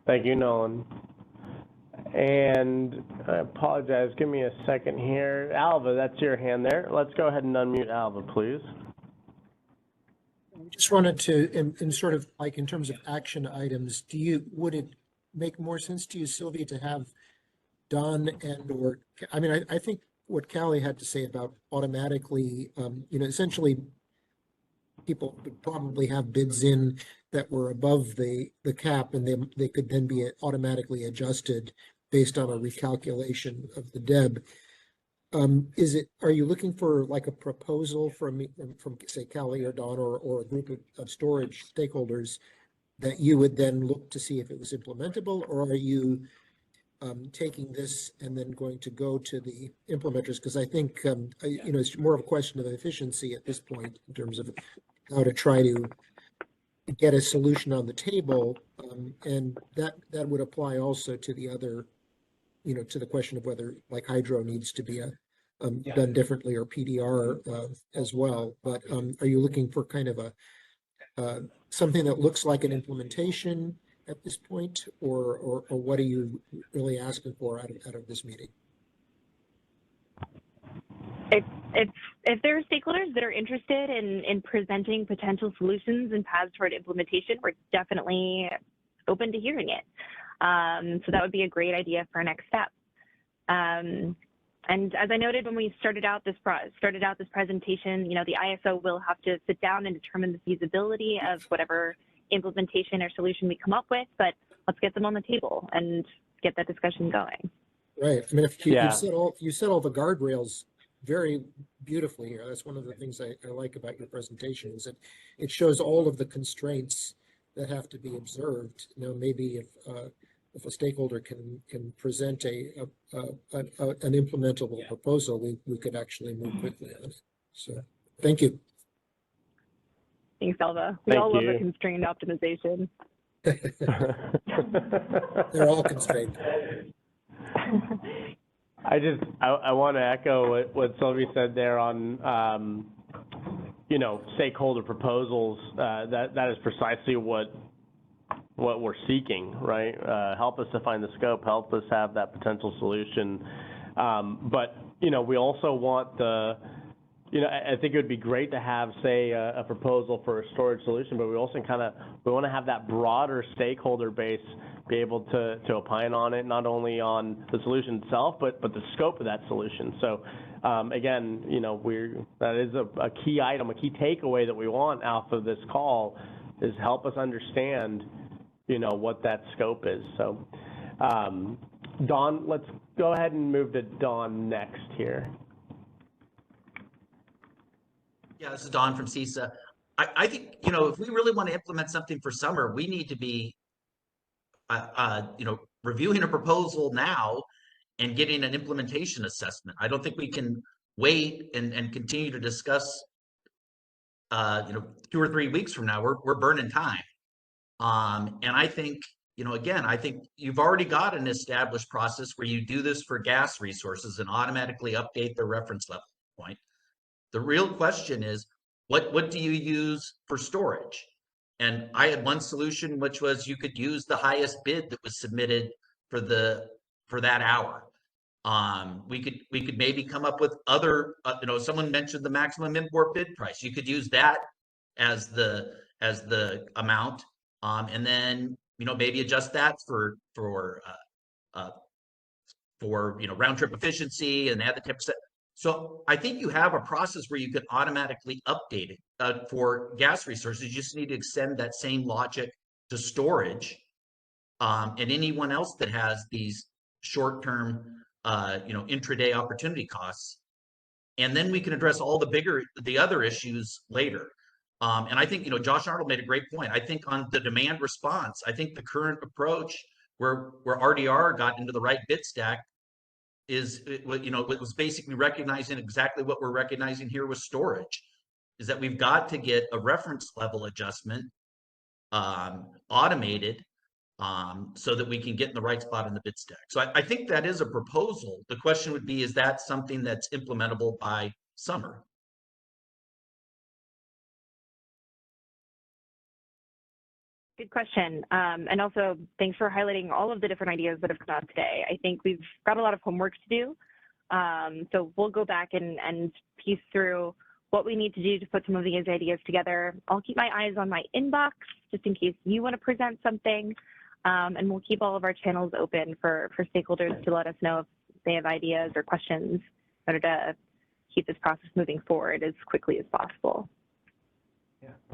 Speaker 3: Thank you, Nolan. And I apologize, give me a second here. Alva, that's your hand there. Let's go ahead and unmute Alva, please.
Speaker 11: I just wanted to, in sort of like in terms of action items, would it make more sense to you, Sylvia, to have Don or, I mean, I think what Callie had to say about automatically, essentially people would probably have bids in that were above the cap, and they could then be automatically adjusted based on a recalculation of the DEB. Are you looking for like a proposal from say Callie or Don or a group of storage stakeholders that you would then look to see if it was implementable, or are you taking this and then going to go to the implementers? Because I think, it's more of a question of efficiency at this point in terms of how to try to get a solution on the table. And that would apply also to the other, to the question of whether like hydro needs to be done differently, or PDR as well. But are you looking for kind of something that looks like an implementation at this point, or what are you really asking for out of this meeting?
Speaker 7: If there are stakeholders that are interested in presenting potential solutions and paths toward implementation, we're definitely open to hearing it. So that would be a great idea for a next step. And as I noted when we started out this presentation, the ISO will have to sit down and determine the feasibility of whatever implementation or solution we come up with, but let's get them on the table and get that discussion going.
Speaker 11: Right. I mean, if you said all the guardrails very beautifully here. That's one of the things I like about your presentation, is that it shows all of the constraints that have to be observed. Maybe if a stakeholder can present an implementable proposal, we could actually move quickly on it. So, thank you.
Speaker 7: Thanks, Alva. We all love a constrained optimization.
Speaker 3: They're all constrained. I want to echo what Sylvie said there on, stakeholder proposals. That is precisely what we're seeking, right? Help us define the scope, help us have that potential solution. But, we also want I think it would be great to have, say, a proposal for a storage solution, but we also we want to have that broader stakeholder base be able to opine on it, not only on the solution itself, but the scope of that solution. So again, that is a key item, a key takeaway that we want out of this call, is help us understand, what that scope is. So Don, let's go ahead and move to Don next here.
Speaker 12: Yeah, this is Don from CISA. I think, if we really want to implement something for summer, we need to be, reviewing a proposal now and getting an implementation assessment. I don't think we can wait and continue to discuss, 2 or 3 weeks from now. We're burning time. And I think, again, I think you've already got an established process where you do this for gas resources and automatically update the reference level point. The real question is, what do you use for storage? And I had one solution, which was you could use the highest bid that was submitted for that hour. We could maybe come up with other, someone mentioned the maximum import bid price. You could use that as the amount, and then maybe adjust that for round trip efficiency and add the 10%. So I think you have a process where you could automatically update it for gas resources. You just need to extend that same logic to storage, and anyone else that has these short-term, intraday opportunity costs. And then we can address all the other issues later. And I think, Josh Arnold made a great point. I think on the demand response, I think the current approach where RDR got into the right bid stack it was basically recognizing exactly what we're recognizing here with storage, is that we've got to get a reference level adjustment automated, so that we can get in the right spot in the bid stack. So I think that is a proposal. The question would be, is that something that's implementable by summer?
Speaker 7: Good question. And also, thanks for highlighting all of the different ideas that have come out today. I think we've got a lot of homework to do. So we'll go back and piece through what we need to do to put some of these ideas together. I'll keep my eyes on my inbox just in case you want to present something. And we'll keep all of our channels open for stakeholders to let us know if they have ideas or questions in order to keep this process moving forward as quickly as possible.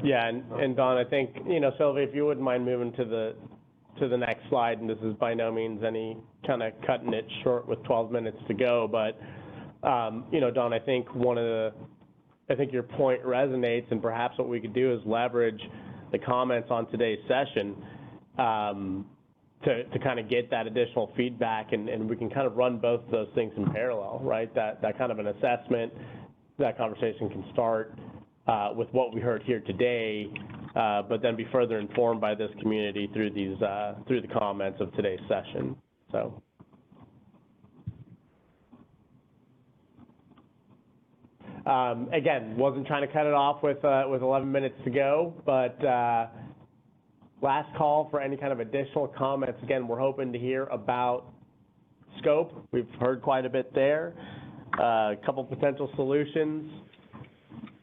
Speaker 3: Yeah, and Don, I think, Sylvia, if you wouldn't mind moving to the next slide, and this is by no means any kind of cutting it short with 12 minutes to go, but, Don, I think I think your point resonates, and perhaps what we could do is leverage the comments on today's session to kind of get that additional feedback, and we can kind of run both of those things in parallel, right? That kind of an assessment, that conversation can start with what we heard here today, but then be further informed by this community through the comments of today's session. So. Again, wasn't trying to cut it off with 11 minutes to go, but last call for any kind of additional comments. Again, we're hoping to hear about scope. We've heard quite a bit there, a couple potential solutions,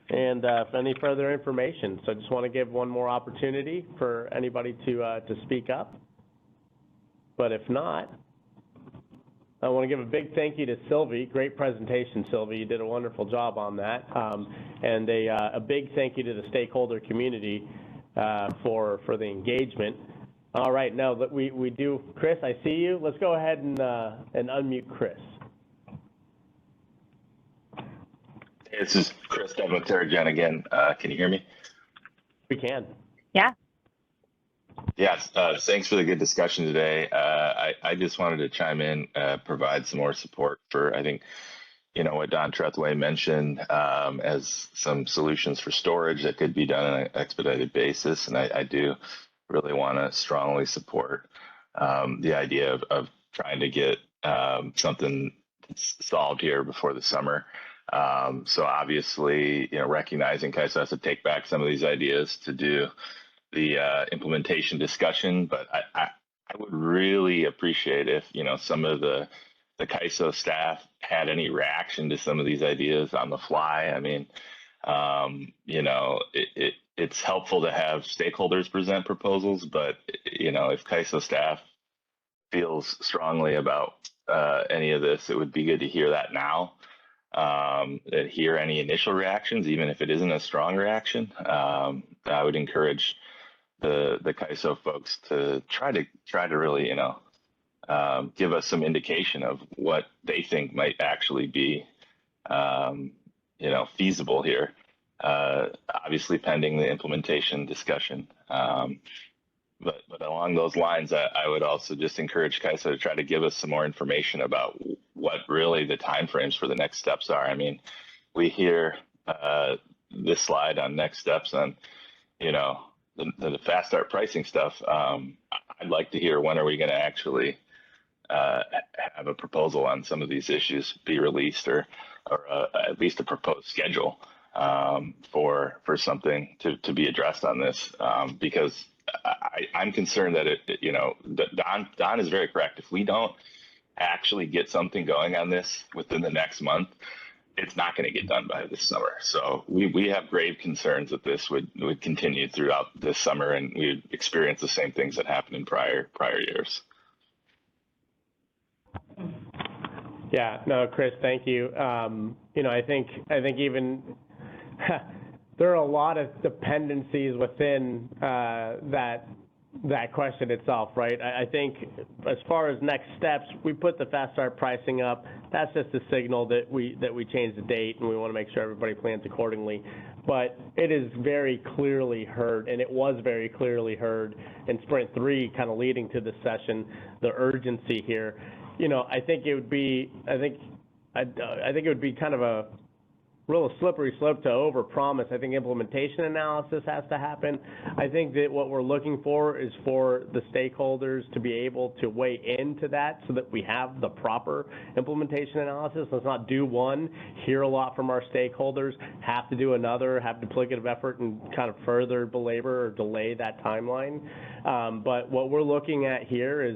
Speaker 3: and any further information. So I just want to give one more opportunity for anybody to speak up. But if not, I want to give a big thank you to Sylvie. Great presentation, Sylvie. You did a wonderful job on that. And a big thank you to the stakeholder community for the engagement. All right, now that we do, Chris, I see you. Let's go ahead and unmute Chris.
Speaker 15: Hey, this is Chris Dunn with TerraGen again. Can you hear me?
Speaker 3: We can.
Speaker 7: Yeah.
Speaker 15: Yes, thanks for the good discussion today. I just wanted to chime in, provide some more support for, I think, what Don Trethway mentioned as some solutions for storage that could be done on an expedited basis. And I do really want to strongly support the idea of trying to get something solved here before the summer. So obviously, recognizing CAISO has to take back some of these ideas to do the implementation discussion, but I would really appreciate if, some of the CAISO staff had any reaction to some of these ideas on the fly. I mean, it's helpful to have stakeholders present proposals, but, if CAISO staff feels strongly about any of this, it would be good to hear that now. Hear any initial reactions, even if it isn't a strong reaction. I would encourage the CAISO folks to try to really, give us some indication of what they think might actually be, feasible here. Obviously pending the implementation discussion. But along those lines, I would also just encourage CAISO to try to give us some more information about what really the timeframes for the next steps are. I mean, we hear this slide on next steps on, the fast start pricing stuff. I'd like to hear when are we going to actually have a proposal on some of these issues be released, or at least a proposed schedule for something to be addressed on this, because I'm concerned that Don is very correct. If we don't actually get something going on this within the next month, it's not going to get done by this summer. So we have grave concerns that this would continue throughout this summer, and we experience the same things that happened in prior years.
Speaker 3: Yeah, no, Chris, thank you. I think even there are a lot of dependencies within that question itself, right? I think as far as next steps, we put the fast start pricing up. That's just a signal that we changed the date, and we want to make sure everybody plans accordingly. But it is very clearly heard, and it was very clearly heard in Sprint 3, kind of leading to this session, the urgency here. I think it would be kind of a real slippery slope to overpromise. I think implementation analysis has to happen. I think that what we're looking for is for the stakeholders to be able to weigh into that so that we have the proper implementation analysis. Let's not do one, hear a lot from our stakeholders, have to do another, have duplicative effort and kind of further belabor or delay that timeline. But what we're looking at here is,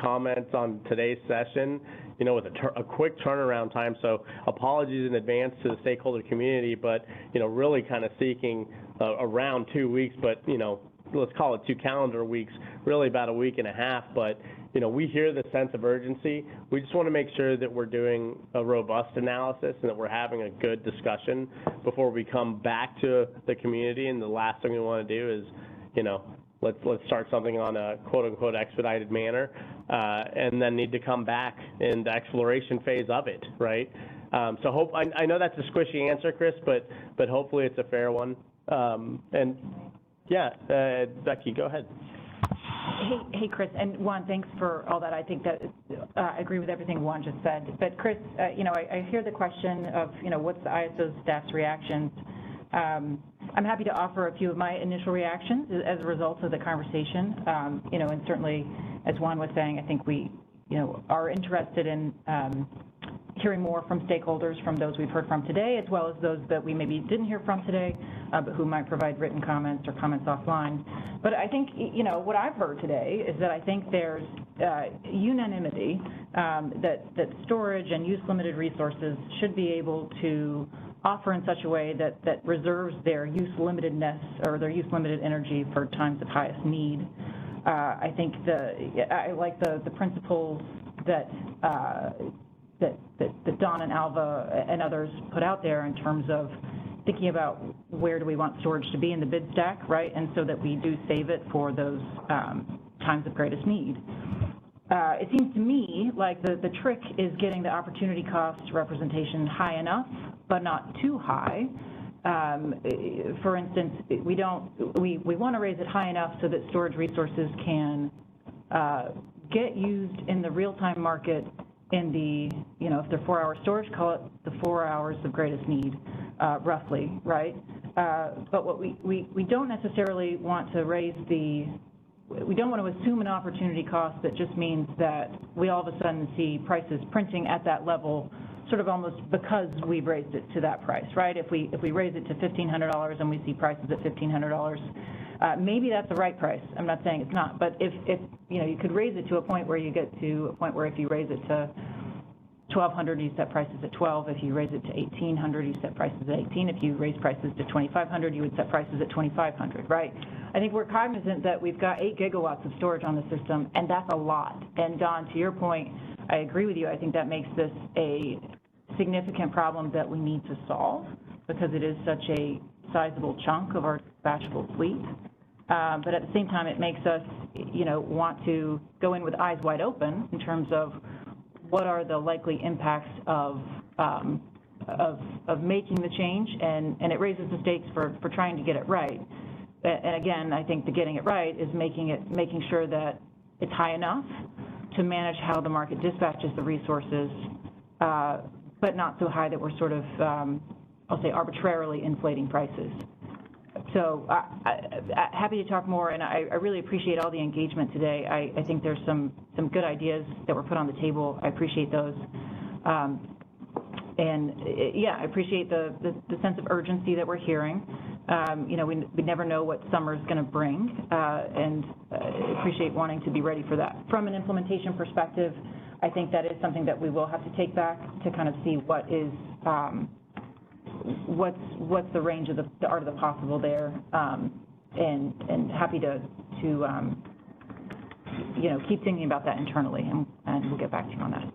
Speaker 3: comments on today's session, with a quick turnaround time. So apologies in advance to the stakeholder community, but, really kind of seeking around 2 weeks, but, let's call it 2 calendar weeks, really about a week and a half, but we hear the sense of urgency. We just want to make sure that we're doing a robust analysis and that we're having a good discussion before we come back to the community. And the last thing we want to do is, let's start something on a quote unquote expedited manner, and then need to come back in the exploration phase of it, right? So I know that's a squishy answer, Chris, but hopefully it's a fair one. And yeah, Becky, go ahead.
Speaker 19: Hey, Chris, and Juan, thanks for all that. I think that I agree with everything Juan just said. But Chris, I hear the question of, what's the ISO staff's reactions? I'm happy to offer a few of my initial reactions as a result of the conversation. And certainly, as Juan was saying, I think we, are interested in hearing more from stakeholders, from those we've heard from today, as well as those that we maybe didn't hear from today, but who might provide written comments or comments offline. But I think, what I've heard today is that I think there's unanimity that storage and use-limited resources should be able to offer in such a way that reserves their use-limitedness or their use-limited energy for times of highest need. I think I like the principles that Don and Alva and others put out there in terms of thinking about where do we want storage to be in the bid stack, right? And so that we do save it for those times of greatest need. It seems to me like the trick is getting the opportunity cost representation high enough, but not too high. For instance, we want to raise it high enough so that storage resources can get used in the real-time market in the, if they're 4-hour storage, call it the 4 hours of greatest need, roughly, right? But what we don't necessarily want to raise we don't want to assume an opportunity cost that just means that we all of a sudden see prices printing at that level, sort of almost because we've raised it to that price, right? If we raise it to $1,500 and we see prices at $1,500, maybe that's the right price. I'm not saying it's not, but if you could raise it to a point where you get to a point where if you raise it to $1,200, you set prices at $1,200. If you raise it to $1,800, you set prices at $1,800. If you raise prices to $2,500, you would set prices at $2,500, right? I think we're cognizant that we've got 8 gigawatts of storage on the system, and that's a lot. And Don, to your point, I agree with you. I think that makes this a significant problem that we need to solve because it is such a sizable chunk of our dispatchable fleet. But at the same time, it makes us, want to go in with eyes wide open in terms of what are the likely impacts of making the change, and it raises the stakes for trying to get it right. And again, I think the getting it right is making sure that it's high enough to manage how the market dispatches the resources, but not so high that we're sort of, I'll say, arbitrarily inflating prices. So happy to talk more, and I really appreciate all the engagement today. I think there's some good ideas that were put on the table. I appreciate those. And yeah, I appreciate the sense of urgency that we're hearing. We never know what summer is going to bring, and appreciate wanting to be ready for that. From an implementation perspective, I think that is something that we will have to take back to kind of see what is what's the range of the art of the possible there, and happy to keep thinking about that internally, and we'll get back to you on that.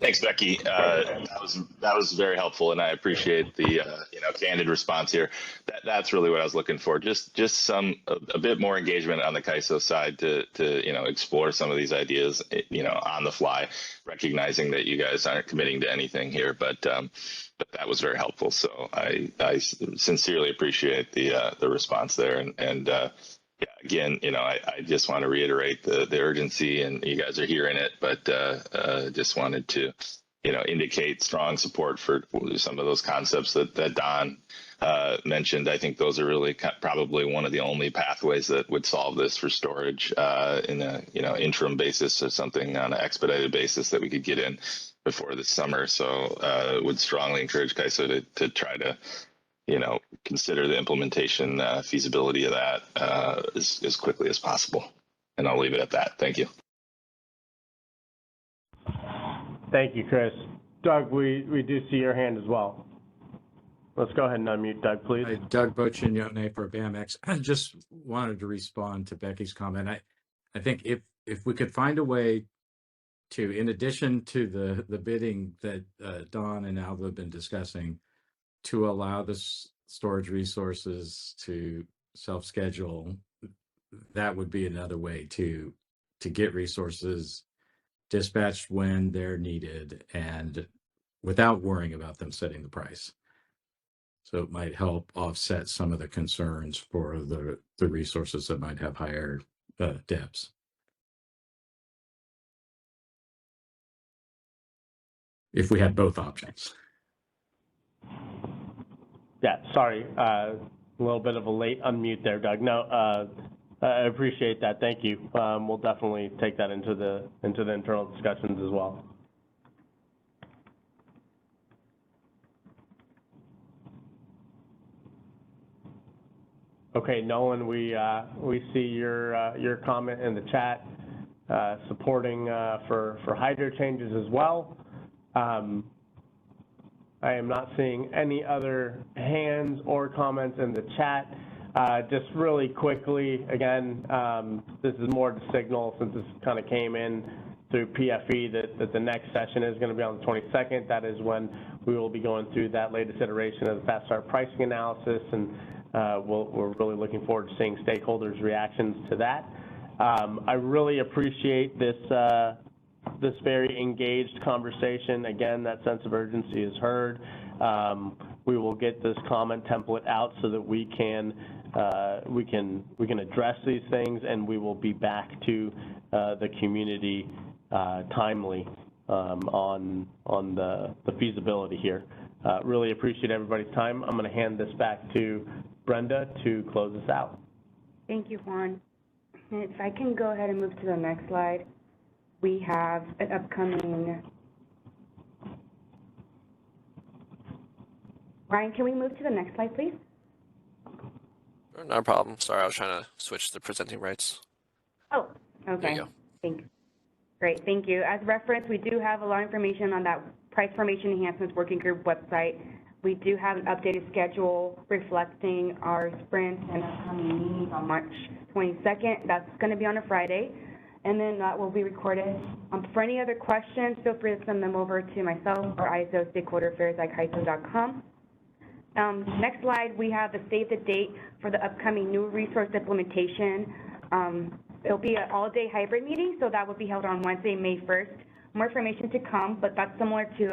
Speaker 15: Thanks, Becky. That was very helpful, and I appreciate the candid response here. That's really what I was looking for. Just a bit more engagement on the CAISO side to explore some of these ideas on the fly, recognizing that you guys aren't committing to anything here, but that was very helpful. So I sincerely appreciate the response there, and yeah, again, I just want to reiterate the urgency, and you guys are hearing it, but just wanted to, indicate strong support for some of those concepts that Don mentioned. I think those are really probably one of the only pathways that would solve this for storage in a interim basis or something on an expedited basis that we could get in before the summer. So would strongly encourage CAISO to try to consider the implementation feasibility of that as quickly as possible. And I'll leave it at that. Thank you.
Speaker 3: Thank you, Chris. Doug, we do see your hand as well. Let's go ahead and unmute Doug, please.
Speaker 17: Hi, Doug Boccignone for BAMX. I just wanted to respond to Becky's comment. I think if we could find a way to, in addition to the bidding that Don and Alva have been discussing, to allow the storage resources to self-schedule, that would be another way to get resources dispatched when they're needed and without worrying about them setting the price. So it might help offset some of the concerns for the resources that might have higher depths. If we had both options.
Speaker 3: Yeah, sorry, a little bit of a late unmute there, Doug. No, I appreciate that. Thank you. We'll definitely take that into the internal discussions as well. Okay, Nolan, we see your comment in the chat supporting for hydro changes as well. I am not seeing any other hands or comments in the chat. Just really quickly, again, this is more to signal, since this kind of came in through PFE, that the next session is going to be on the 22nd. That is when we will be going through that latest iteration of the fast start pricing analysis, and we're really looking forward to seeing stakeholders' reactions to that. I really appreciate this very engaged conversation. Again, that sense of urgency is heard. We will get this comment template out so that we can address these things, and we will be back to the community timely on the feasibility here. Really appreciate everybody's time. I'm going to hand this back to Brenda to close us out.
Speaker 2: Thank you, Juan. And if I can go ahead and move to the next slide. We have an upcoming, Ryan, can we move to the next slide, please?
Speaker 1: No problem. Sorry, I was trying to switch the presenting rights.
Speaker 2: Oh, okay.
Speaker 1: There you go.
Speaker 2: Thanks. Great, thank you. As reference, we do have a lot of information on that Price Formation Enhancements Working Group website. We do have an updated schedule reflecting our sprints and upcoming meetings on March 22nd. That's going to be on a Friday. And then that will be recorded. For any other questions, feel free to send them over to myself or ISO stakeholderaffairs@ISO.com. Next slide, we have the save the date for the upcoming new resource implementation. It'll be an all-day hybrid meeting, so that will be held on Wednesday, May 1st. More information to come, but that's similar to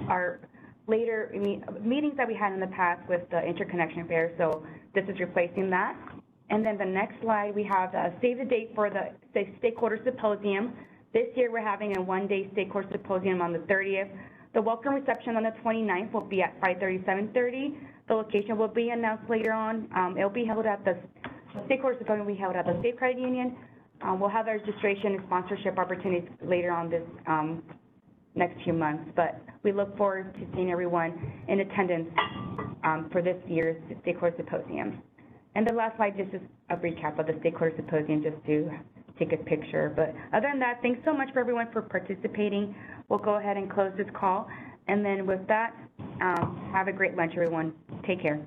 Speaker 2: our later meetings that we had in the past with the interconnection fair, so this is replacing that. And then the next slide, we have save the date for the stakeholder symposium. This year, we're having a one-day stakeholder symposium on the 30th. The welcome reception on the 29th will be at 5:30, 7:30. The location will be announced later on. It'll be held at the stakeholder symposium will be held at the State Credit Union. We'll have our registration and sponsorship opportunities later on this next few months, but we look forward to seeing everyone in attendance for this year's stakeholder symposium. And the last slide just is a recap of the stakeholder symposium, just to take a picture. But other than that, thanks so much for everyone for participating. We'll go ahead and close this call. And then with that, have a great lunch, everyone. Take care.